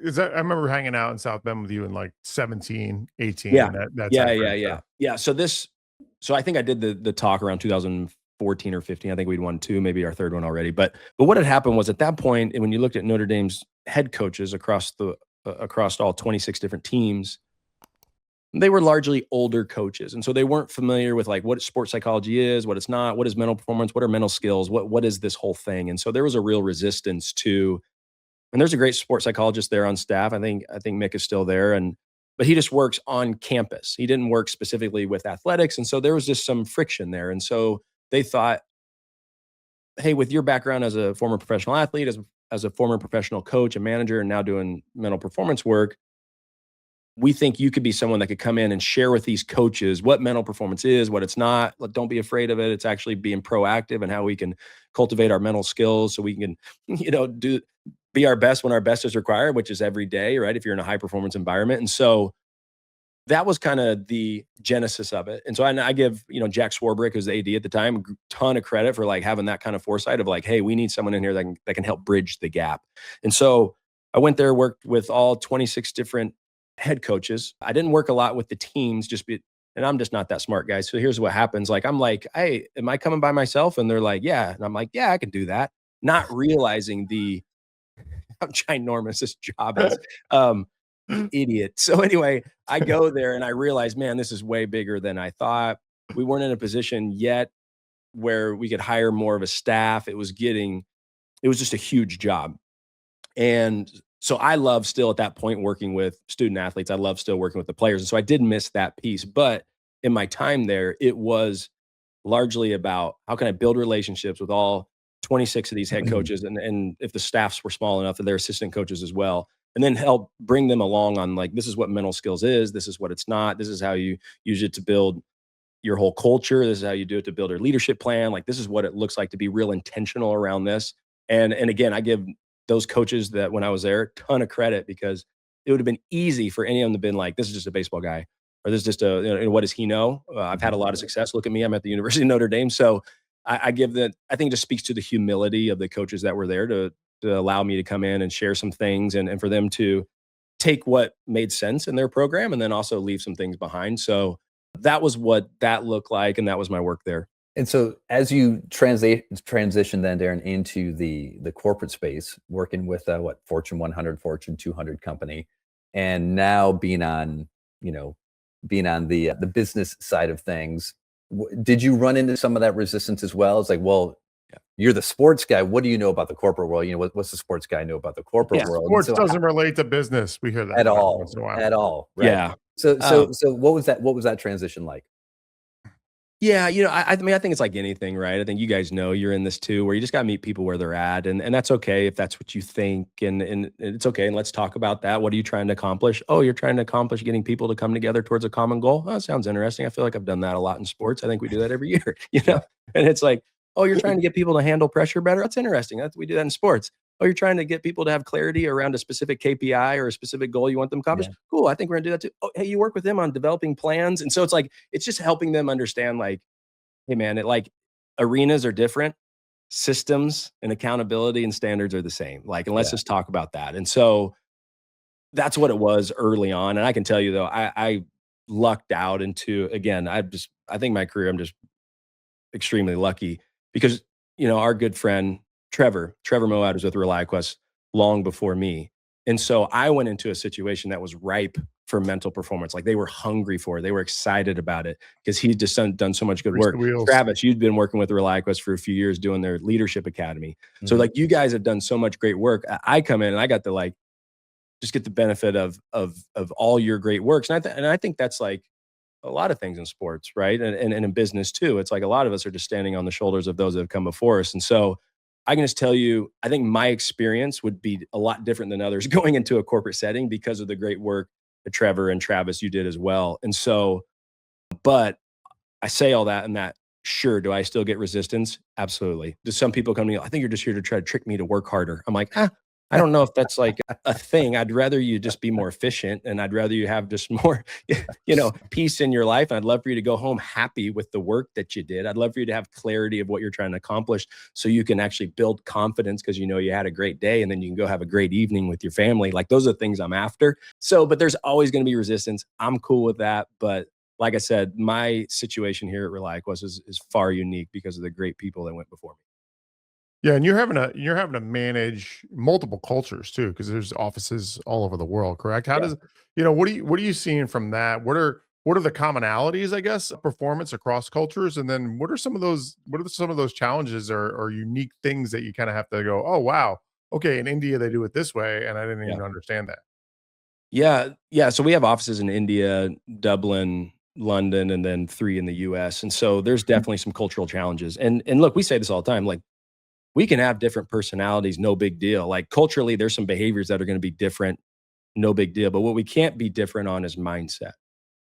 A: was
C: I remember hanging out in South Bend with you in like 17, 18,
A: yeah,
C: that
A: yeah,
C: time
A: yeah,
C: frame.
A: yeah, yeah. So I think I did the talk around 2014 or 15. I think we'd won two, maybe our third one already. But what had happened was at that point, when you looked at Notre Dame's head coaches across all 26 different teams, they were largely older coaches. And so they weren't familiar with like what sports psychology is, what it's not, what is mental performance, what are mental skills, what is this whole thing. And so there was a real resistance to, and there's a great sports psychologist there on staff. I think Mick is still there, but he just works on campus. He didn't work specifically with athletics. And so there was just some friction there. And so they thought, hey, with your background as a former professional athlete, as a former professional coach and manager, and now doing mental performance work, we think you could be someone that could come in and share with these coaches what mental performance is, what it's not. Don't be afraid of it. It's actually being proactive and how we can cultivate our mental skills so we can, be our best when our best is required, which is every day, right? If you're in a high performance environment. And so that was kind of the genesis of it. And so I give, Jack Swarbrick, who's the AD at the time, a ton of credit for like having that kind of foresight of like, hey, we need someone in here that can help bridge the gap. And so I went there, worked with all 26 different head coaches. I didn't work a lot with the teams, and I'm just not that smart, guys. So here's what happens. Like, I'm like, hey, am I coming by myself? And they're like, yeah. And I'm like, yeah, I can do that. Not realizing how ginormous this job is. Idiot. So anyway, I go there and I realize, man, this is way bigger than I thought. We weren't in a position yet where we could hire more of a staff. It was just a huge job. And so I love still at that point working with student athletes. I love still working with the players. And so I did miss that piece. But in my time there, it was largely about how can I build relationships with all 26 of these head coaches, and if the staffs were small enough, that they're assistant coaches as well, and then help bring them along on like, this is what mental skills is, this is what it's not, this is how you use it to build your whole culture, this is how you do it to build your leadership plan, like this is what it looks like to be real intentional around this. And again, I give those coaches that when I was there a ton of credit, because it would have been easy for any of them to have been like, this is just a baseball guy, or this is just what does he know? I've had a lot of success. Look at me. I'm at the University of Notre Dame. So I give that, I think it just speaks to the humility of the coaches that were there to allow me to come in and share some things, and for them to take what made sense in their program and then also leave some things behind. So that was what that looked like. And that was my work there.
D: And so as you transition then, Derin, into the corporate space, working with Fortune 100, Fortune 200 company, and now being on the business side of things, did you run into some of that resistance as well? It's like, well, you're the sports guy. What do you know about the corporate world? What's the sports guy know about the corporate world?
C: Sports doesn't relate to business. We hear that
D: at all.
C: once in a while.
D: At all. Right?
A: Yeah.
D: So what was that transition like?
A: Yeah, I mean, I think it's like anything, right? I think you guys know you're in this too, where you just got to meet people where they're at, and that's okay if that's what you think, and it's okay. And let's talk about that. What are you trying to accomplish? Oh, you're trying to accomplish getting people to come together towards a common goal. Oh, that sounds interesting. I feel like I've done that a lot in sports. I think we do that every year, And it's like, oh, you're trying to get people to handle pressure better. That's interesting. We do that in sports. Oh, you're trying to get people to have clarity around a specific KPI or a specific goal you want them to accomplish. Yeah. Cool. I think we're gonna do that too. Oh, hey, you work with them on developing plans, and so it's like it's just helping them understand, like, hey man, arenas are different, systems and accountability and standards are the same. Like, and let's just talk about that. And so that's what it was early on. And I can tell you though, I lucked out into, again, I think my career, I'm just extremely lucky because, our good friend, Trevor Moad was with ReliQuest long before me. And so I went into a situation that was ripe for mental performance. Like they were hungry for it. They were excited about it because he'd just done so much good work. Travis, you'd been working with ReliQuest for a few years doing their leadership academy. Mm-hmm. So like you guys have done so much great work. I come in and I got to just get the benefit of all your great works. And I think that's like a lot of things in sports, right? And in business too. It's like a lot of us are just standing on the shoulders of those that have come before us. And so I can just tell you, I think my experience would be a lot different than others going into a corporate setting because of the great work that Trevor and Travis, you did as well. And so, but I say all that and that, sure, do I still get resistance? Absolutely. Do some people come to me, I think you're just here to try to trick me to work harder. I'm like, I don't know if that's like a thing. I'd rather you just be more efficient, and I'd rather you have just more, peace in your life. I'd love for you to go home happy with the work that you did. I'd love for you to have clarity of what you're trying to accomplish so you can actually build confidence because you had a great day, and then you can go have a great evening with your family. Like those are the things I'm after. So, but there's always going to be resistance. I'm cool with that. But like I said, my situation here at ReliQuest is far unique because of the great people that went before me.
C: Yeah, and you're having to manage multiple cultures too, because there's offices all over the world, correct? How
A: Yeah.
C: does what are you seeing from that? What are the commonalities, I guess, of performance across cultures? And then what are some of those challenges or unique things that you kind of have to go, oh wow, okay, in India they do it this way, and I didn't
A: Yeah.
C: even understand that.
A: Yeah. Yeah. So we have offices in India, Dublin, London, and then 3 in the US. And so there's
D: Mhm.
A: definitely some cultural challenges. And look, we say this all the time, like we can have different personalities, no big deal. Like culturally, there's some behaviors that are going to be different, no big deal. But what we can't be different on is mindset.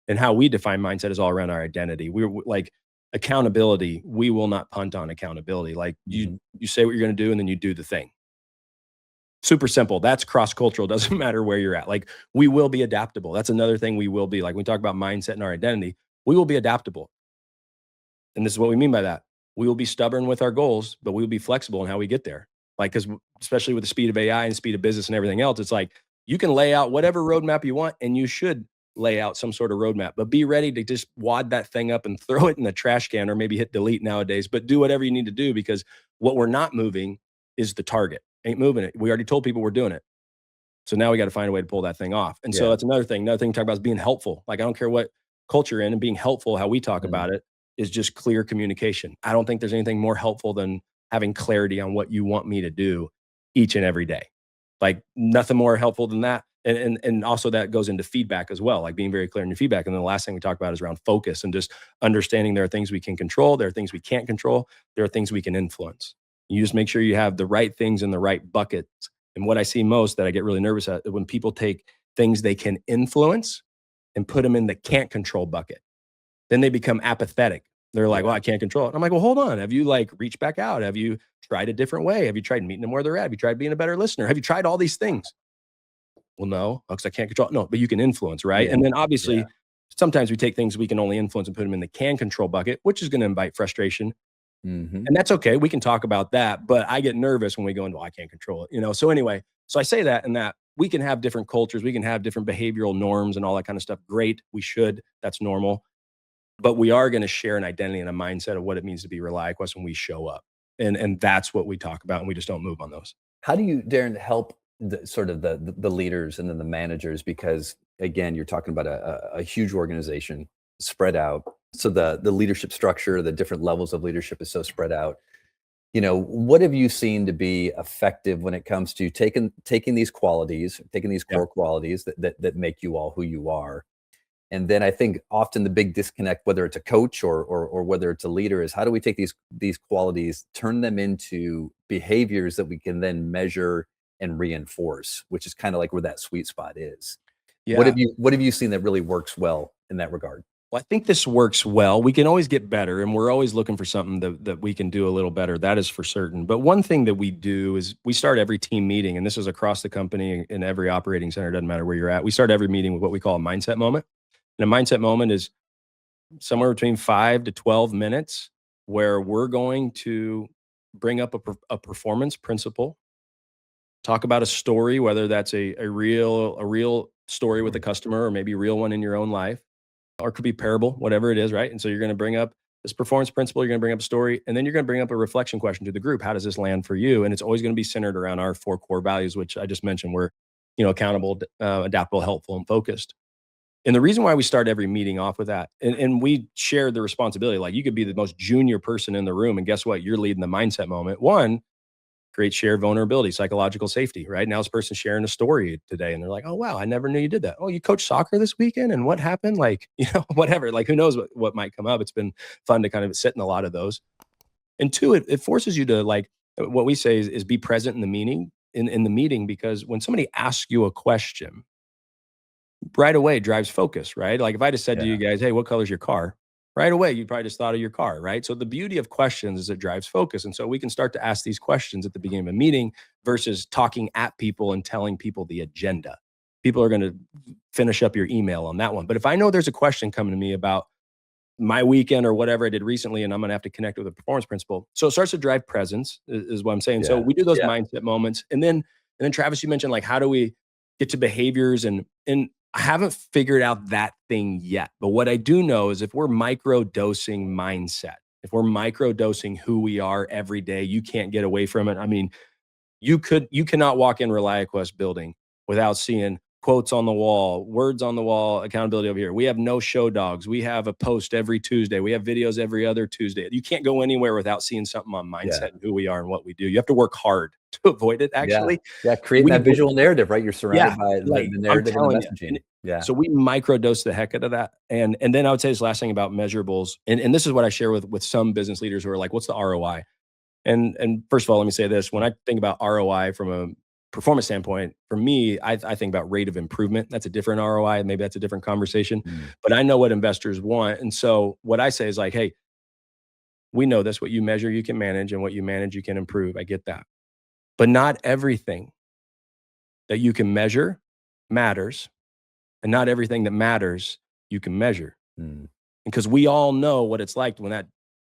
A: And how we define mindset is all around our identity. We're like accountability, we will not punt on accountability. Like you
D: Mhm.
A: you say what you're going to do and then you do the thing. Super simple. That's cross cultural. Doesn't matter where you're at. Like we will be adaptable. That's another thing we will be. Like when we talk about mindset and our identity, we will be adaptable. And this is what we mean by that. We will be stubborn with our goals, but we will be flexible in how we get there. Like, because especially with the speed of AI and speed of business and everything else, it's like you can lay out whatever roadmap you want, and you should lay out some sort of roadmap, but be ready to just wad that thing up and throw it in the trash can or maybe hit delete nowadays, but do whatever you need to do because what we're not moving is the target. Ain't moving it. We already told people we're doing it. So now we got to find a way to pull that thing off. And so
D: Yeah.
A: that's another thing. Another thing to talk about is being helpful. Like I don't care what culture you're in and being helpful, how we talk
D: Mhm.
A: about it is just clear communication. I don't think there's anything more helpful than having clarity on what you want me to do each and every day. Like nothing more helpful than that. And also that goes into feedback as well, like being very clear in your feedback. And then the last thing we talk about is around focus and just understanding there are things we can control, there are things we can't control, there are things we can influence. You just make sure you have the right things in the right buckets. And what I see most that I get really nervous at when people take things they can influence and put them in the can't control bucket, then they become apathetic. They're like,
D: Yeah.
A: well, I can't control it. I'm like, well, hold on. Have you like reached back out? Have you tried a different way? Have you tried meeting them where they're at? Have you tried being a better listener? Have you tried all these things? Well, no, because I can't control. No, but you can influence, right?
D: Yeah.
A: And then
D: Yeah.
A: obviously, sometimes we take things we can only influence and put them in the can control bucket, which is going to invite frustration.
D: Mhm.
A: And that's okay. We can talk about that, but I get nervous when we go into, I can't control it. So anyway, so I say that and that we can have different cultures, we can have different behavioral norms and all that kind of stuff. Great. We should. That's normal. But we are going to share an identity and a mindset of what it means to be ReliQuest when we show up. And that's what we talk about. And we just don't move on those.
D: How do you, Darren, help the leaders and then the managers? Because again, you're talking about a huge organization spread out. So the leadership structure, the different levels of leadership is so spread out. What have you seen to be effective when it comes to taking these qualities, taking these
A: Yeah.
D: core qualities that make you all who you are? And then I think often the big disconnect, whether it's a coach or whether it's a leader, is how do we take these qualities, turn them into behaviors that we can then measure and reinforce, which is kind of like where that sweet spot is. What
A: Yeah.
D: have you seen that really works well in that regard?
A: Well, I think this works well. We can always get better, and we're always looking for something that we can do a little better. That is for certain. But one thing that we do is we start every team meeting, and this is across the company in every operating center, doesn't matter where you're at. We start every meeting with what we call a mindset moment. And a mindset moment is somewhere between 5 to 12 minutes where we're going to bring up a performance principle, talk about a story, whether that's a real story with a customer or maybe a real one in your own life, or it could be parable, whatever it is, right? And so you're going to bring up this performance principle, you're going to bring up a story, and then you're going to bring up a reflection question to the group. How does this land for you? And it's always going to be centered around our 4 core values, which I just mentioned. We're, accountable, adaptable, helpful, and focused. And the reason why we start every meeting off with that, and we share the responsibility, like you could be the most junior person in the room, and guess what? You're leading the mindset moment. One, create shared vulnerability, psychological safety, right? Now this person's sharing a story today and they're like, oh, wow, I never knew you did that. Oh, you coached soccer this weekend and what happened? Like, whatever, like who knows what might come up. It's been fun to kind of sit in a lot of those. And two, it forces you to like, what we say is be present in the meeting, in the meeting, because when somebody asks you a question, right away drives focus, right? Like if I just said to
D: Yeah.
A: you guys, hey, what color's your car? right away, you probably just thought of your car, right? So the beauty of questions is it drives focus. And so we can start to ask these questions at the beginning of a meeting versus talking at people and telling people the agenda. People are going to finish up your email on that one. But if I know there's a question coming to me about my weekend or whatever I did recently, and I'm going to have to connect with a performance principle. So it starts to drive presence is what I'm saying. So we do those mindset moments. And then Travis, you mentioned like, how do we get to behaviors? And I haven't figured out that thing yet. But what I do know is if we're micro dosing mindset, if we're micro dosing who we are every day, you can't get away from it. I mean, you cannot walk in ReliaQuest building without seeing quotes on the wall, words on the wall, accountability over here. We have no show dogs. We have a post every Tuesday. We have videos every other Tuesday. You can't go anywhere without seeing something on mindset and who we are and what we do. You have to work hard to avoid it, actually.
D: Yeah, creating that visual narrative, right? You're surrounded by
A: like,
D: the narrative and the messaging.
A: So we microdose the heck out of that. And then I would say this last thing about measurables. And this is what I share with some business leaders who are like, what's the ROI? And first of all, let me say this. When I think about ROI from a performance standpoint, for me, I think about rate of improvement. That's a different ROI. Maybe that's a different conversation, but I know what investors want. And so what I say is like, hey, we know this, what you measure, you can manage, and what you manage, you can improve. I get that. But not everything that you can measure matters, and not everything that matters you can measure. Because we all know what it's like when that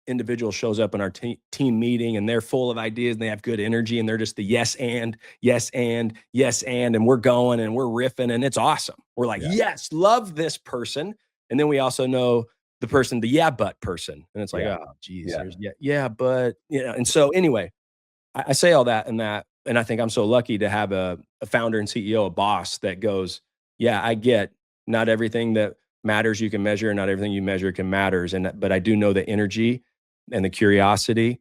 A: individual shows up in our team meeting and they're full of ideas and they have good energy and they're just the yes and, and we're going and we're riffing and it's awesome. We're like, yes, love this person. And then we also know the person, the yeah, but person. And it's like, oh, geez, but, and so anyway, I say all that, and I think I'm so lucky to have a founder and CEO, a boss that goes, yeah, I get not everything that matters you can measure, and not everything you measure can matters. But I do know the energy and the curiosity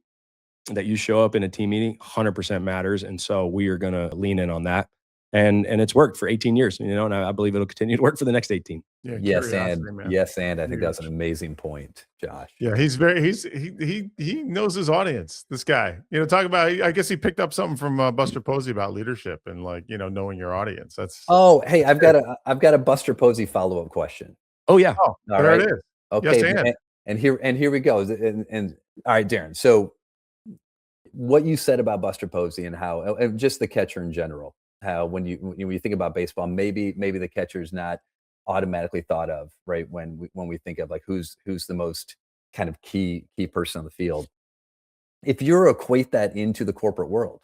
A: that you show up in a team meeting 100% matters. And so we are going to lean in on that. And it's worked for 18 years, and I believe it'll continue to work for the next 18.
C: Yeah,
D: yes, and I think that's an amazing point, Josh.
C: Yeah, he knows his audience. This guy, talk about. I guess he picked up something from Buster Posey about leadership and knowing your audience. That's
D: hey, I've got a Buster Posey follow-up question.
A: Oh yeah,
C: all right. It is.
D: Okay,
C: yes,
D: and here we go. And all right, Derin. So what you said about Buster Posey and how, and just the catcher in general, how when you think about baseball, maybe the catcher's not automatically thought of, right? When we think of like who's the most kind of key person on the field. If you equate that into the corporate world,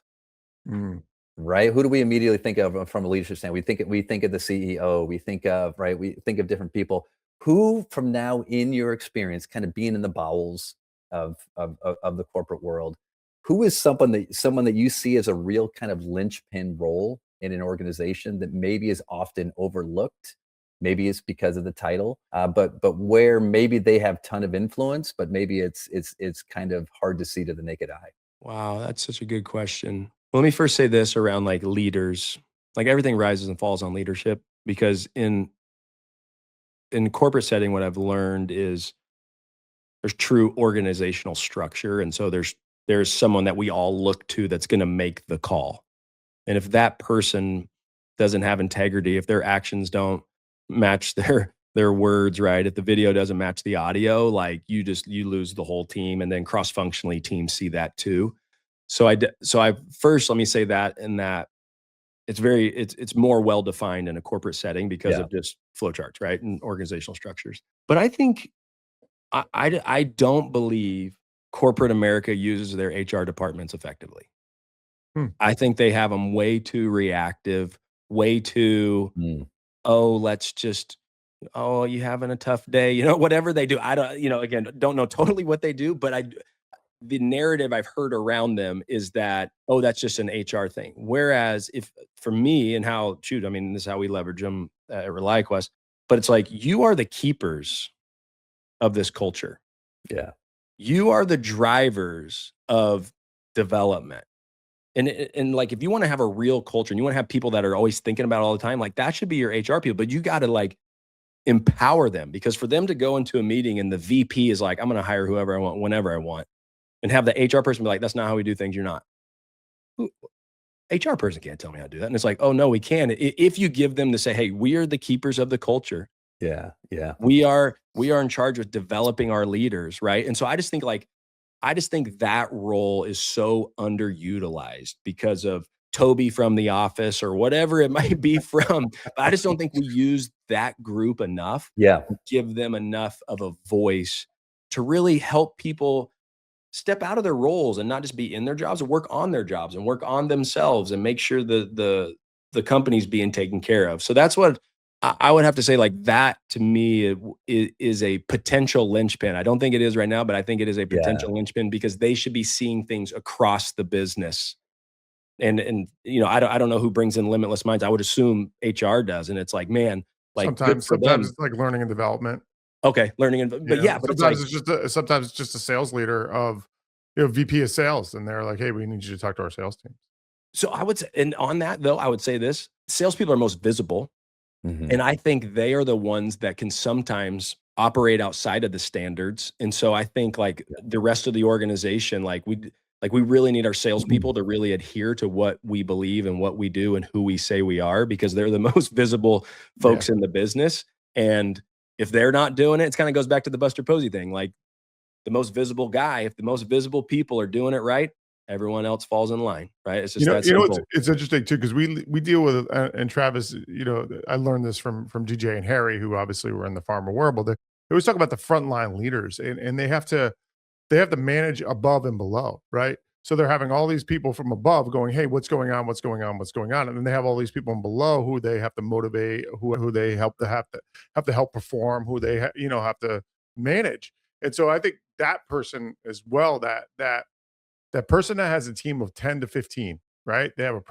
D: right? Who do we immediately think of from a leadership standpoint? We think of the CEO. We think of different people. Who, from now in your experience, kind of being in the bowels of the corporate world, who is someone that you see as a real kind of linchpin role in an organization that maybe is often overlooked? Maybe it's because of the title, but where maybe they have ton of influence, but maybe it's kind of hard to see to the naked eye.
A: Wow, that's such a good question. Well, let me first say this around like leaders. Like everything rises and falls on leadership, because in corporate setting, what I've learned is there's true organizational structure. And so there's someone that we all look to that's going to make the call. And if that person doesn't have integrity, if their actions don't match their words, right? If the video doesn't match the audio, like you lose the whole team. And then cross-functionally teams see that too. So I first, let me say that, in that it's more well-defined in a corporate setting because of just flowcharts, right? And organizational structures. But I think, I don't believe corporate America uses their HR departments effectively. I think they have them way too reactive, way too, you having a tough day, whatever they do. I don't, again, don't know totally what they do, but the narrative I've heard around them is that, that's just an HR thing. Whereas for me and this is how we leverage them at ReliaQuest, but it's like, you are the keepers of this culture.
D: Yeah.
A: You are the drivers of development. And like, if you want to have a real culture and you want to have people that are always thinking about it all the time, like that should be your HR people, but you got to like empower them, because for them to go into a meeting and the VP is like, I'm going to hire whoever I want, whenever I want, and have the HR person be like, that's not how we do things. You're not. HR person can't tell me how to do that. And it's like, oh no, we can. If you give them to say, hey, we are the keepers of the culture.
D: Yeah.
A: We are We are in charge of developing our leaders, right? And so I just think that role is so underutilized because of Toby from The Office or whatever it might be from. But I just don't think we use that group enough.
D: Yeah.
A: Give them enough of a voice to really help people step out of their roles and not just be in their jobs, and work on their jobs and work on themselves and make sure the company's being taken care of. So that's what I would have to say. Like, that to me is a potential linchpin. I don't think it is right now, but I think it is a potential linchpin, because they should be seeing things across the business. And I don't know who brings in Limitless Minds. I would assume HR does. And it's like, man, like,
C: sometimes it's like learning and development.
A: Okay, learning but
C: sometimes it's just a sales leader of, VP of sales, and they're like, hey, we need you to talk to our sales team.
A: So I would say, and on that though, I would say this: salespeople are most visible. And I think they are the ones that can sometimes operate outside of the standards. And so I think, like, the rest of the organization, we really need our salespeople to really adhere to what we believe and what we do and who we say we are, because they're the most visible folks in the business. And if they're not doing it, it kind of goes back to the Buster Posey thing. Like, the most visible guy, if the most visible people are doing it right, everyone else falls in line, right? It's just that simple.
C: It's interesting too, because we deal with, and Travis, I learned this from DJ and Harry, who obviously were in the pharma world, but they always talk about the frontline leaders, and they have to manage above and below, right? So they're having all these people from above going, hey, what's going on? And then they have all these people below who they have to motivate, who they have to help perform, who they have to manage. And so I think that person as well, that person that has a team of 10 to 15, right? They have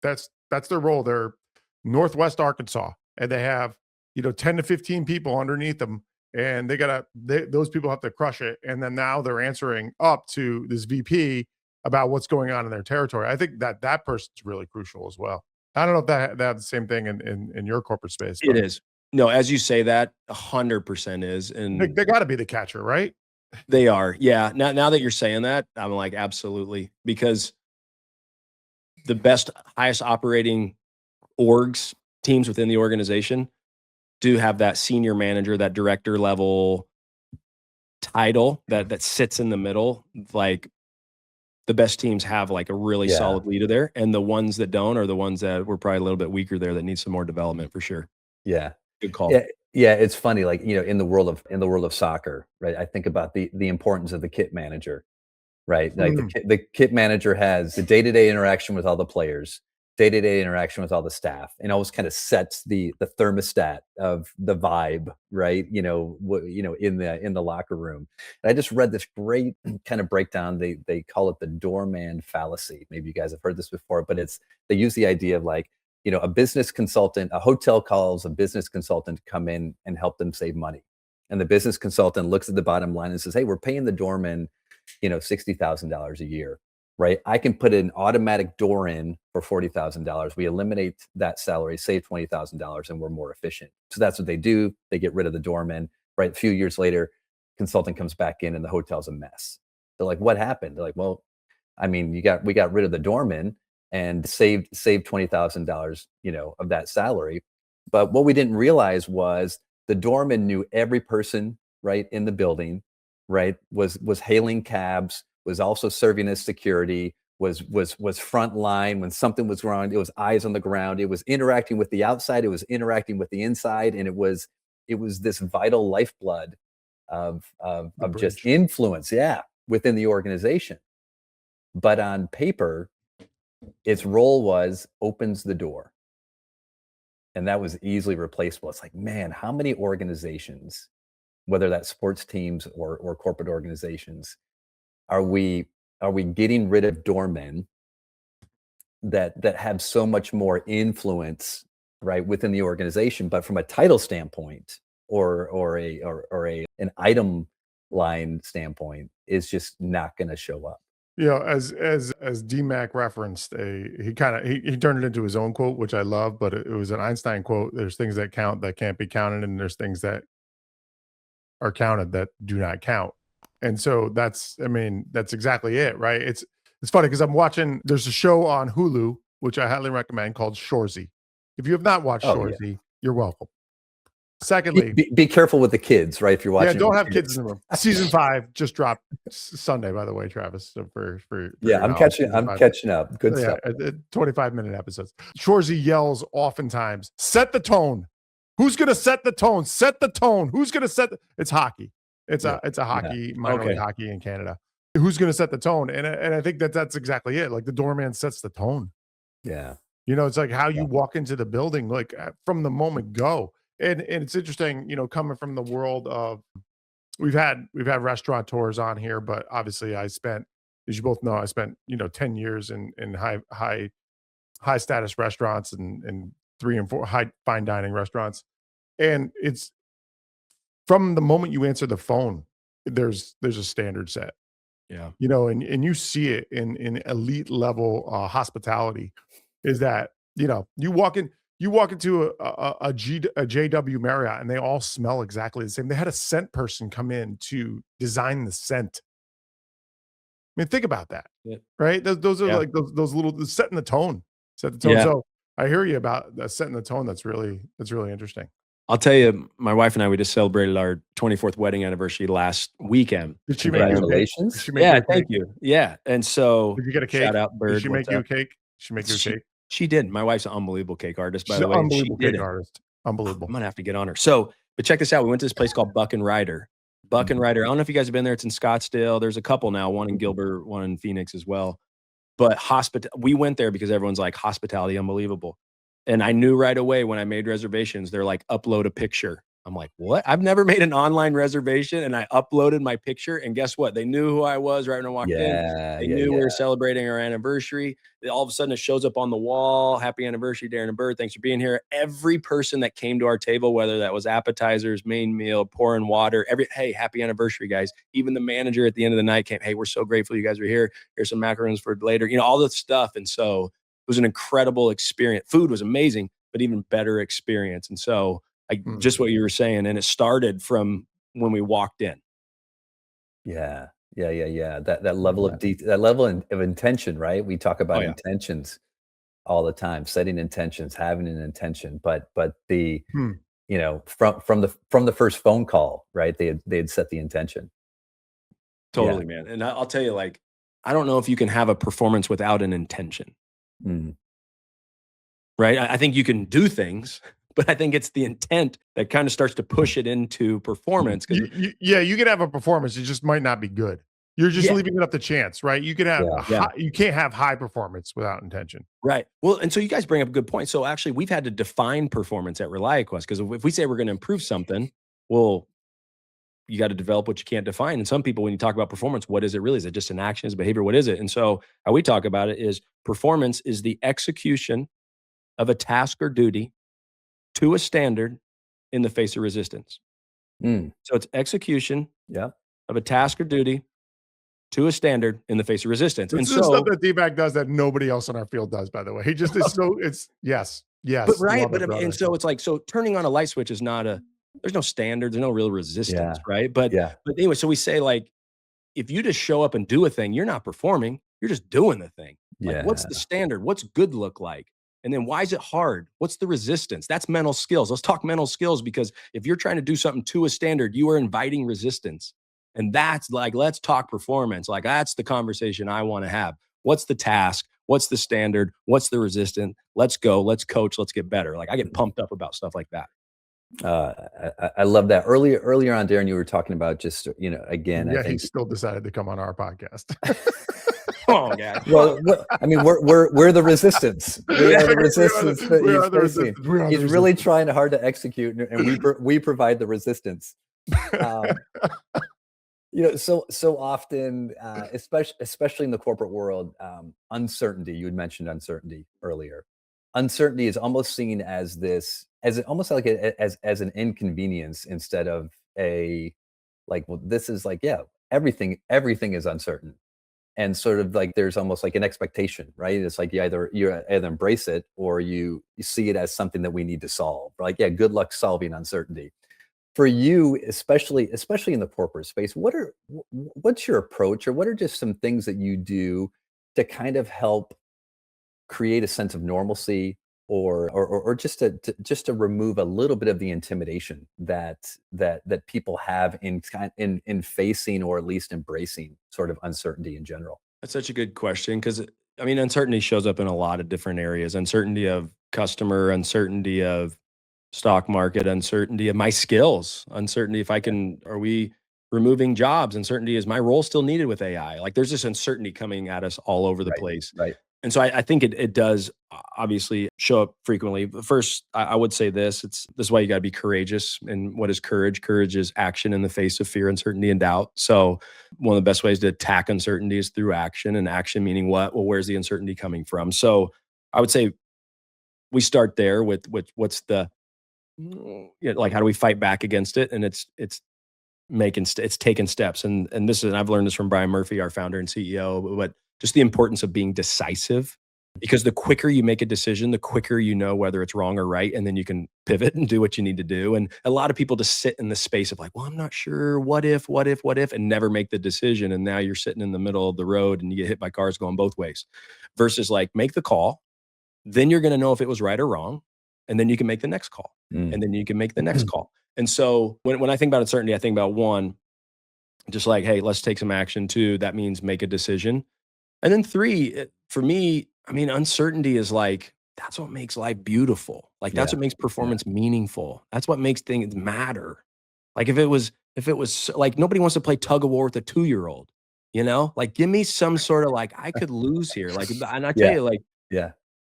C: that's their role. They're Northwest Arkansas, and they have 10 to 15 people underneath them, and those people have to crush it. And then now they're answering up to this VP about what's going on in their territory. I think that person's really crucial as well. I don't know if that the same thing in your corporate space.
A: It is. No, as you say, that 100% is, and
C: they got to be the catcher, right?
A: They are. Yeah. Now that you're saying that, I'm like, absolutely. Because the best, highest operating teams within the organization do have that senior manager, that director level title that sits in the middle. Like, the best teams have like a really solid leader there. And the ones that don't are the ones that were probably a little bit weaker there, that need some more development for sure.
D: Yeah.
A: Good call.
D: Yeah, it's funny, like, in the world of soccer, right? I think about the importance of the kit manager, right? Like, the kit manager has the day-to-day interaction with all the players, day-to-day interaction with all the staff, and always kind of sets the thermostat of the vibe, right? In the locker room. And I just read this great kind of breakdown. They call it the doorman fallacy. Maybe you guys have heard this before, but they use the idea of, like, a business consultant, a hotel calls a business consultant to come in and help them save money. And the business consultant looks at the bottom line and says, hey, we're paying the doorman, $60,000 a year, right? I can put an automatic door in for $40,000. We eliminate that salary, save $20,000, and we're more efficient. So that's what they do. They get rid of the doorman, right? A few years later, consultant comes back in and the hotel's a mess. They're like, what happened? They're like, well, I mean, we got rid of the doorman and saved $20,000, of that salary. But what we didn't realize was the doorman knew every person, right, in the building, right, was hailing cabs, was also serving as security, was front line when something was wrong. It was eyes on the ground. It was interacting with the outside. It was interacting with the inside, and it was this vital lifeblood of just influence, within the organization. But on paper, its role was opens the door. And that was easily replaceable. It's like, man, how many organizations, whether that's sports teams or corporate organizations, are we getting rid of doormen that have so much more influence, right, within the organization, but from a title standpoint or an item line standpoint is just not going to show up.
C: As DMAC referenced, he turned it into his own quote, which I love, but it was an Einstein quote. There's things that count that can't be counted, and there's things that are counted that do not count. And so that's exactly it, right? It's funny because there's a show on Hulu, which I highly recommend, called Shoresy. If you have not watched Shoresy, you're welcome. Secondly,
D: be careful with the kids, right? If you're watching,
C: don't have kids in the room. Season 5 just dropped Sunday, by the way, Travis. So for
D: I'm catching up. Good stuff.
C: 25-minute episodes. Shorzy yells oftentimes, "Set the tone. Who's going to set the tone? Set the tone. Who's going to set?" It's hockey. It's a hockey, minor league hockey in Canada. Who's going to set the tone? And I think that's exactly it. Like the doorman sets the tone.
D: Yeah.
C: It's like how you walk into the building, like from the moment go. And it's interesting, coming from the world of, we've had restaurateurs on here, but obviously I spent, as you both know, 10 years in high status restaurants and 3 and 4 high fine dining restaurants. And it's from the moment you answer the phone, there's a standard set.
A: Yeah.
C: And you see it in elite level hospitality, is that, you walk into a JW Marriott and they all smell exactly the same. They had a scent person come in to design the scent. I mean, think about that, right? Those are like those little setting the tone. Set the tone.
A: Yeah.
C: So I hear you about setting the tone. That's really interesting.
A: I'll tell you, my wife and I, we just celebrated our 24th wedding anniversary last weekend.
C: Did she make you a cake?
D: Congratulations.
C: Did she make you a cake?
A: Thank you. Yeah. And so,
C: did you get a cake?
A: Shout out, Bird.
C: Did she make you a cake? She make you a cake?
A: She did. My wife's an unbelievable cake artist, by
C: She's
A: the way.
C: an unbelievable cake artist. Unbelievable.
A: I'm gonna have to get on her. So, but check this out. We went to this place called Buck and Ryder. Buck and Ryder. I don't know if you guys have been there. It's in Scottsdale. There's a couple now, one in Gilbert, one in Phoenix as well. But we went there because everyone's like, hospitality, unbelievable. And I knew right away when I made reservations, they're like, upload a picture. I'm like, what? I've never made an online reservation, and I uploaded my picture, and guess what? They knew who I was right when I walked in. They knew we were celebrating our anniversary. All of a sudden, it shows up on the wall. Happy anniversary, Derin and Bird. Thanks for being here. Every person that came to our table, whether that was appetizers, main meal, pouring water, hey, happy anniversary, guys. Even the manager at the end of the night came, hey, we're so grateful you guys are here. Here's some macarons for later. All this stuff. And so it was an incredible experience. Food was amazing, but even better experience. And so just what you were saying, and it started from when we walked in.
D: Yeah. That level of detail, that level of intention, right? We talk about intentions all the time, setting intentions, having an intention, but the from the first phone call, right? They had set the intention.
A: Totally, man. And I'll tell you, like, I don't know if you can have a performance without an intention. Right? I think you can do things, but I think it's the intent that kind of starts to push it into performance.
C: You could have a performance. It just might not be good. You're just leaving it up to chance, right? You could have you can't have high performance without intention.
A: Right. Well, and so you guys bring up a good point. So actually, we've had to define performance at ReliaQuest, because if we say we're going to improve something, well, you got to develop what you can't define. And some people, when you talk about performance, what is it really? Is it just an action? Is it behavior? What is it? And so how we talk about it is performance is the execution of a task or duty to a standard in the face of resistance. So it's execution of a task or duty to a standard in the face of resistance.
C: This is stuff that D-Bag does that nobody else in our field does, by the way. He just is so, yes.
A: But right, and so it's like, so turning on a light switch is not there's no standard, there's no real resistance, right? But anyway, so we say, like, if you just show up and do a thing, you're not performing, you're just doing the thing. Like, what's the standard? What's good look like? And then why is it hard? What's the resistance? That's mental skills. Let's talk mental skills, because if you're trying to do something to a standard, you are inviting resistance. And that's like, let's talk performance. Like, that's the conversation I want to have. What's the task? What's the standard? What's the resistance? Let's go. Let's coach. Let's get better. Like, I get pumped up about stuff like that.
D: I love that. Earlier on, Derin, you were talking about just, again, I think
C: he still decided to come on our podcast.
A: Oh, God.
D: Well, I mean, we're the resistance. We are the resistance that he's facing. He's really trying hard to execute, and we provide the resistance. So often, especially in the corporate world, uncertainty. You had mentioned uncertainty earlier. Uncertainty is almost seen as almost like as an inconvenience, instead of this is like, everything is uncertain. And sort of like there's almost like an expectation, right? It's like you either embrace it, or you see it as something that we need to solve. Like, good luck solving uncertainty. For you, especially in the corporate space, what's your approach, or what are just some things that you do to kind of help create a sense of normalcy or just to remove a little bit of the intimidation that people have in facing, or at least embracing, sort of uncertainty in general?
A: That's such a good question, because I mean, uncertainty shows up in a lot of different areas. Uncertainty of customer, uncertainty of stock market, uncertainty of my skills, uncertainty if I can, are we removing jobs? Uncertainty, is my role still needed with AI? Like, there's this uncertainty coming at us all over the
D: Right,
A: place.
D: right.
A: And so I think it does obviously show up frequently. But first, I would say this is why you got to be courageous. And what is courage? Courage is action in the face of fear, uncertainty, and doubt. So one of the best ways to attack uncertainty is through action. And action meaning what? Well, where's the uncertainty coming from? So I would say we start there with what's the, like, how do we fight back against it? And it's it's taking steps. And this is, I've learned this from Brian Murphy, our founder and CEO, but just the importance of being decisive, because the quicker you make a decision, the quicker you know whether it's wrong or right, and then you can pivot and do what you need to do. And a lot of people just sit in the space of like, well, I'm not sure, what if, and never make the decision. And now you're sitting in the middle of the road and you get hit by cars going both ways, versus like, make the call, then you're going to know if it was right or wrong, and then you can make the next call, and then you can make the next call. And so when I think about uncertainty, I think about, one, just like, hey, let's take some action. Two, that means make a decision. And then three, for me, I mean, uncertainty is like, that's what makes life beautiful. Like, that's what makes performance meaningful. That's what makes things matter. Like, if it was like, nobody wants to play tug of war with a 2-year-old, like, give me some sort of like, I could lose here. Like, and I tell you, like,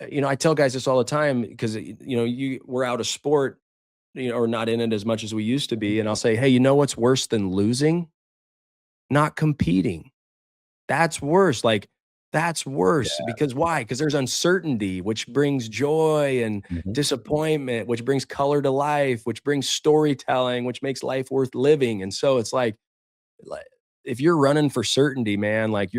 A: I tell guys this all the time, because, we're out of sport, or not in it as much as we used to be. And I'll say, hey, you know what's worse than losing? Not competing. That's worse. Like, that's worse. Because why? Because there's uncertainty, which brings joy, and disappointment, which brings color to life, which brings storytelling, which makes life worth living. And so it's like if you're running for certainty, man, like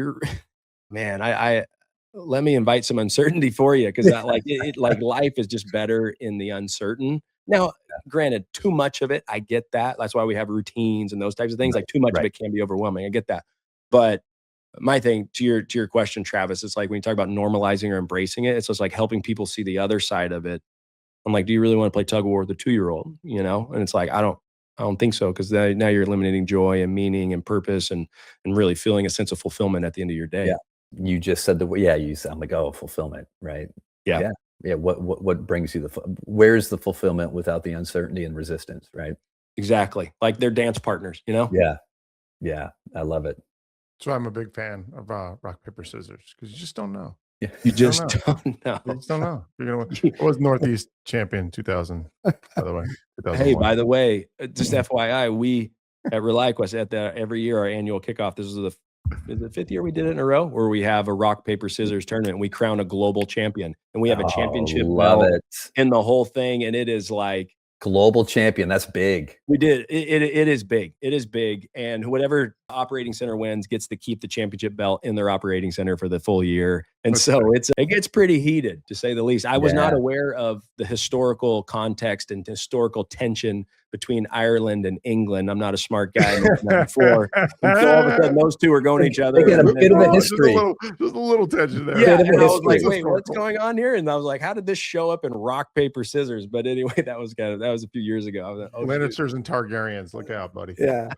A: man, I let me invite some uncertainty for you, because like like, life is just better in the uncertain. Now, granted, too much of it, I get that. That's why we have routines and those types of things. Like, too much of it can be overwhelming. I get that. But my thing to your question, Travis, it's like, when you talk about normalizing or embracing it, it's just like helping people see the other side of it. I'm like, do you really want to play tug of war with a 2-year-old? And it's like, I don't think so, because now you're eliminating joy and meaning and purpose, and really feeling a sense of fulfillment at the end of your day.
D: Yeah. You just said you sound like, oh, fulfillment, right?
A: Yeah.
D: Yeah. What brings you where's the fulfillment without the uncertainty and resistance, right?
A: Exactly. Like, they're dance partners,
D: Yeah. Yeah. I love it.
C: So I'm a big fan of rock, paper, scissors, because you just don't know.
D: Yeah.
A: You just don't know.
C: You just don't know. You're gonna win. I was Northeast champion 2000, by the way.
A: Hey, by the way, just FYI, we at ReliQuest every year, our annual kickoff, this is the 5th year we did it in a row, where we have a rock, paper, scissors tournament, and we crown a global champion, and we have a championship belt in the whole thing. And it is like,
D: global champion. That's big.
A: We did. It is big. It is big. And whatever operating center wins gets to keep the championship belt in their operating center for the full year. And so it gets pretty heated, to say the least. I was not aware of the historical context and historical tension between Ireland and England. I'm not a smart guy. Before, and so all of a sudden, those two are going at each other.
D: They get a bit of a history.
C: Just a little tension there.
A: Yeah, and I was like, wait, what's going on here? And I was like, how did this show up in rock, paper, scissors? But anyway, that was a few years ago. I was like,
C: Lannisters and Targaryens, look out, buddy.
D: Yeah.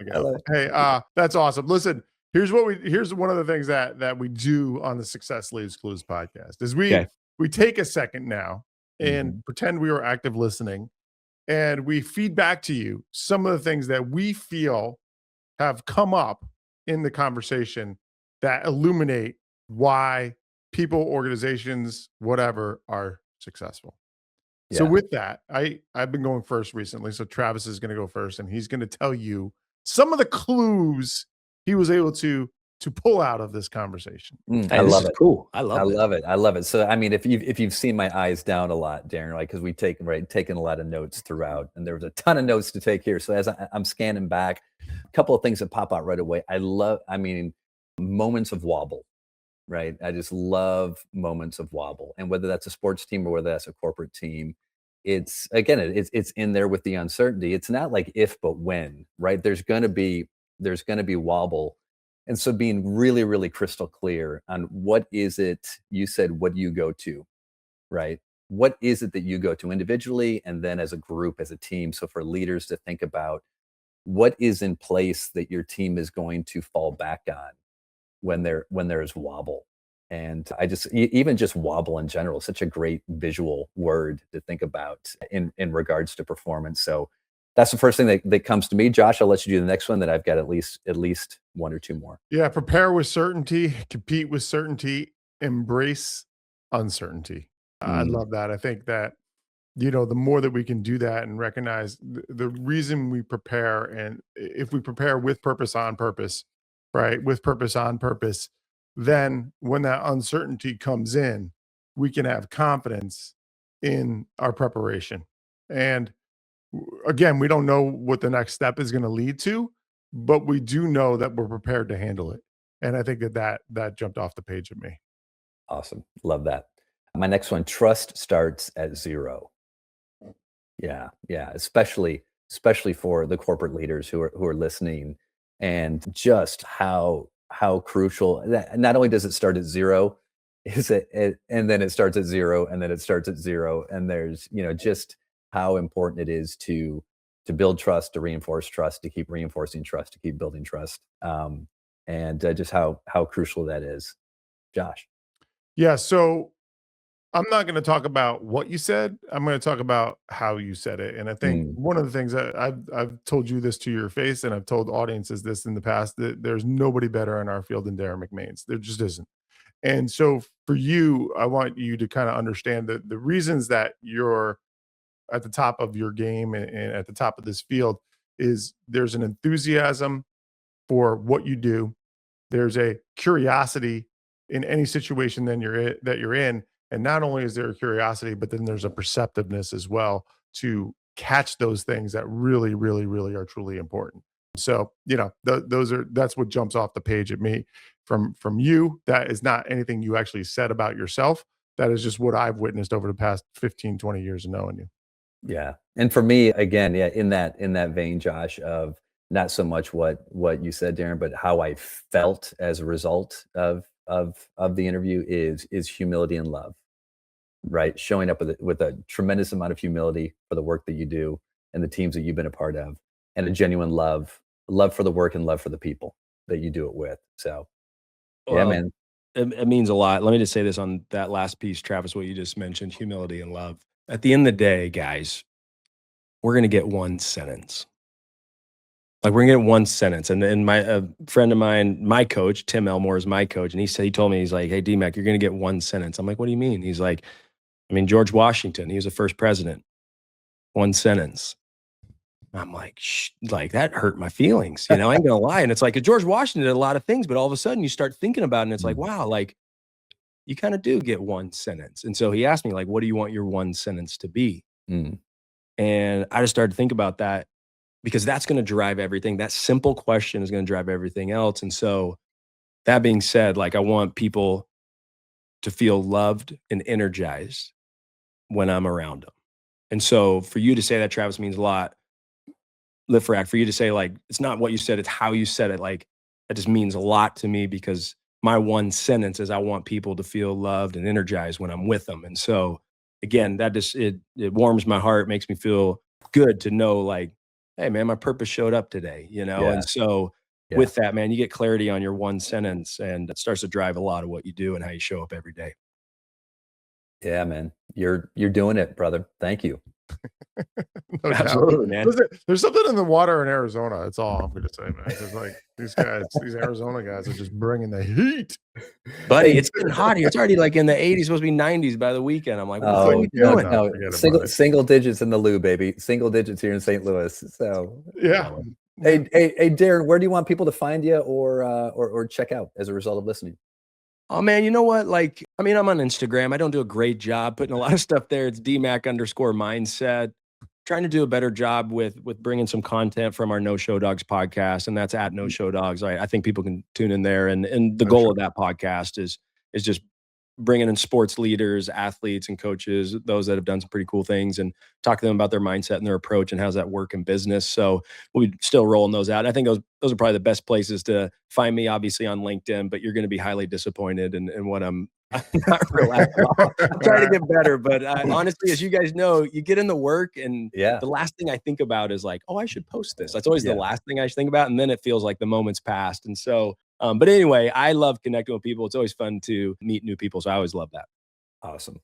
C: Hey, that's awesome. Listen, here's one of the things that we do on the Success Leaves Clues podcast is we take a second now and pretend we were active listening, and we feed back to you some of the things that we feel have come up in the conversation that illuminate why people, organizations, whatever, are successful. So with that, I've been going first recently. So Travis is going to go first, and he's going to tell you some of the clues he was able to pull out of this conversation.
D: I love it.
A: Cool. I love it.
D: I love it. So, I mean, if you've seen my eyes down a lot, Derin, right? Because we've taken a lot of notes throughout, and there was a ton of notes to take here. So as I'm scanning back, a couple of things that pop out right away. Moments of wobble, right? I just love moments of wobble. And whether that's a sports team or whether that's a corporate team, it's in there with the uncertainty. It's not like if, but when, right? There's going to be wobble. And so being really, really crystal clear on what is it, you said, what do you go to, right? what is it that you go to individually and then as a group, as a team? So for leaders to think about what is in place that your team is going to fall back on when there's wobble. And even just wobble in general, such a great visual word to think about in regards to performance. So that's the first thing that comes to me. Josh, I'll let you do the next one. That I've got at least one or two more.
C: Yeah, prepare with certainty, compete with certainty, embrace uncertainty. I love that. I think that, the more that we can do that and recognize the reason we prepare, and if we prepare with purpose on purpose, right? With purpose on purpose, then when that uncertainty comes in, we can have confidence in our preparation. And again, we don't know what the next step is going to lead to, but we do know that we're prepared to handle it. And I think that jumped off the page at me.
D: Awesome. Love that. My next one, trust starts at zero. Yeah, yeah, especially for the corporate leaders who are listening, and just how crucial that not only does it start at zero, and then it starts at zero, and then it starts at zero, and there's just how important it is to build trust, to reinforce trust, to keep reinforcing trust, to keep building trust, and just how crucial that is. Josh.
C: Yeah, so I'm not going to talk about what you said. I'm going to talk about how you said it. And I think one of the things that I've told you this to your face, and I've told audiences this in the past, that there's nobody better in our field than Derin McMains. There just isn't. And so for you, I want you to kind of understand that the reasons that you're at the top of your game and at the top of this field is there's an enthusiasm for what you do. There's a curiosity in any situation that you're in. And not only is there a curiosity, but then there's a perceptiveness as well to catch those things that really, really, really are truly important. So, that's what jumps off the page at me from you. That is not anything you actually said about yourself. That is just what I've witnessed over the past 15, 20 years of knowing you.
D: Yeah. And for me, again, yeah, in that vein, Josh, of not so much what you said, Derin, but how I felt as a result of the interview is humility and love, right? Showing up with a tremendous amount of humility for the work that you do and the teams that you've been a part of, and a genuine love for the work and love for the people that you do it with. So, yeah, man.
A: It means a lot. Let me just say this on that last piece, Travis, what you just mentioned, humility and love. At the end of the day, guys, we're going to get one sentence. Like, we're gonna get one sentence. And my friend of mine, my coach, Tim Elmore, is my coach, and he told me, he's like, "Hey, DMAC, you're gonna get one sentence." I'm like, "What do you mean?" He's like, George Washington, he was the first president. One sentence. I'm like, shh, like that hurt my feelings. I ain't gonna lie. And it's like, George Washington did a lot of things, but all of a sudden you start thinking about it, and it's like, wow, like you kind of do get one sentence. And so he asked me, like, what do you want your one sentence to be? And I just started to think about that, because that's going to drive everything. That simple question is going to drive everything else. And so that being said, like, I want people to feel loved and energized when I'm around them. And so for you to say that, Travis, means a lot. Live for Act, for you to say, like, it's not what you said, it's how you said it. Like, that just means a lot to me, because my one sentence is I want people to feel loved and energized when I'm with them. And so again, that just, it warms my heart, makes me feel good to know, like, hey man, my purpose showed up today,
D: Yeah.
A: And so with that, man, you get clarity on your one sentence, and it starts to drive a lot of what you do and how you show up every day.
D: Yeah, man. You're doing it, brother. Thank you.
C: No
A: Absolutely, man.
C: There's something in the water in Arizona. That's all I'm going to say, man. It's like these Arizona guys are just bringing the heat.
A: Buddy, it's getting hot here. It's already like in the 80s, supposed to be 90s by the weekend. I'm like, what are you doing?
D: No, single digits in the loo, baby. Single digits here in St. Louis. So
C: yeah.
D: Hey, Derin, where do you want people to find you or check out as a result of listening?
A: Oh man, you know what? Like, I'm on Instagram. I don't do a great job putting a lot of stuff there. It's DMAC_mindset. Trying to do a better job with bringing some content from our No Show Dogs podcast, and that's at No Show Dogs. I think people can tune in there. And the goal of that podcast is just bringing in sports leaders, athletes, and coaches, those that have done some pretty cool things, and talk to them about their mindset and their approach and how's that work in business. So we're still rolling those out. I think those are probably the best places to find me, obviously on LinkedIn, but you're going to be highly disappointed in what I'm I'm not relaxed at all. I'm trying to get better, but honestly, as you guys know, you get in the work and the last thing I think about is like, oh, I should post this. That's always the last thing I should think about. And then it feels like the moment's passed. And so, but anyway, I love connecting with people. It's always fun to meet new people. So I always love that.
D: Awesome.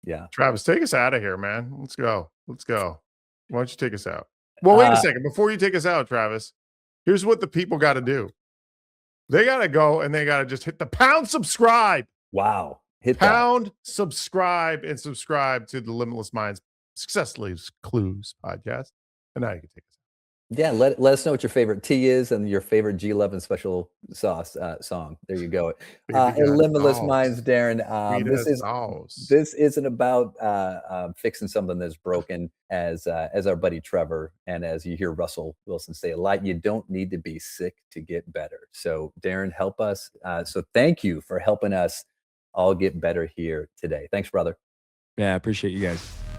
D: Yeah.
C: Travis, take us out of here, man. Let's go. Let's go. Why don't you take us out? Well, wait a second. Before you take us out, Travis, here's what the people got to do. They got to go and they got to just hit the pound subscribe.
D: Wow. Hit
C: pound subscribe and subscribe to the Limitless Minds Success Leaves Clues podcast. And now you can take us.
D: Yeah, let us know what your favorite tea is and your favorite G11 special sauce song. There you go. Limitless Minds, Derin. This isn't about fixing something that's broken, as our buddy Trevor and as you hear Russell Wilson say a lot. You don't need to be sick to get better. So, Derin, help us. So, thank you for helping us all get better here today. Thanks, brother.
A: Yeah, I appreciate you guys.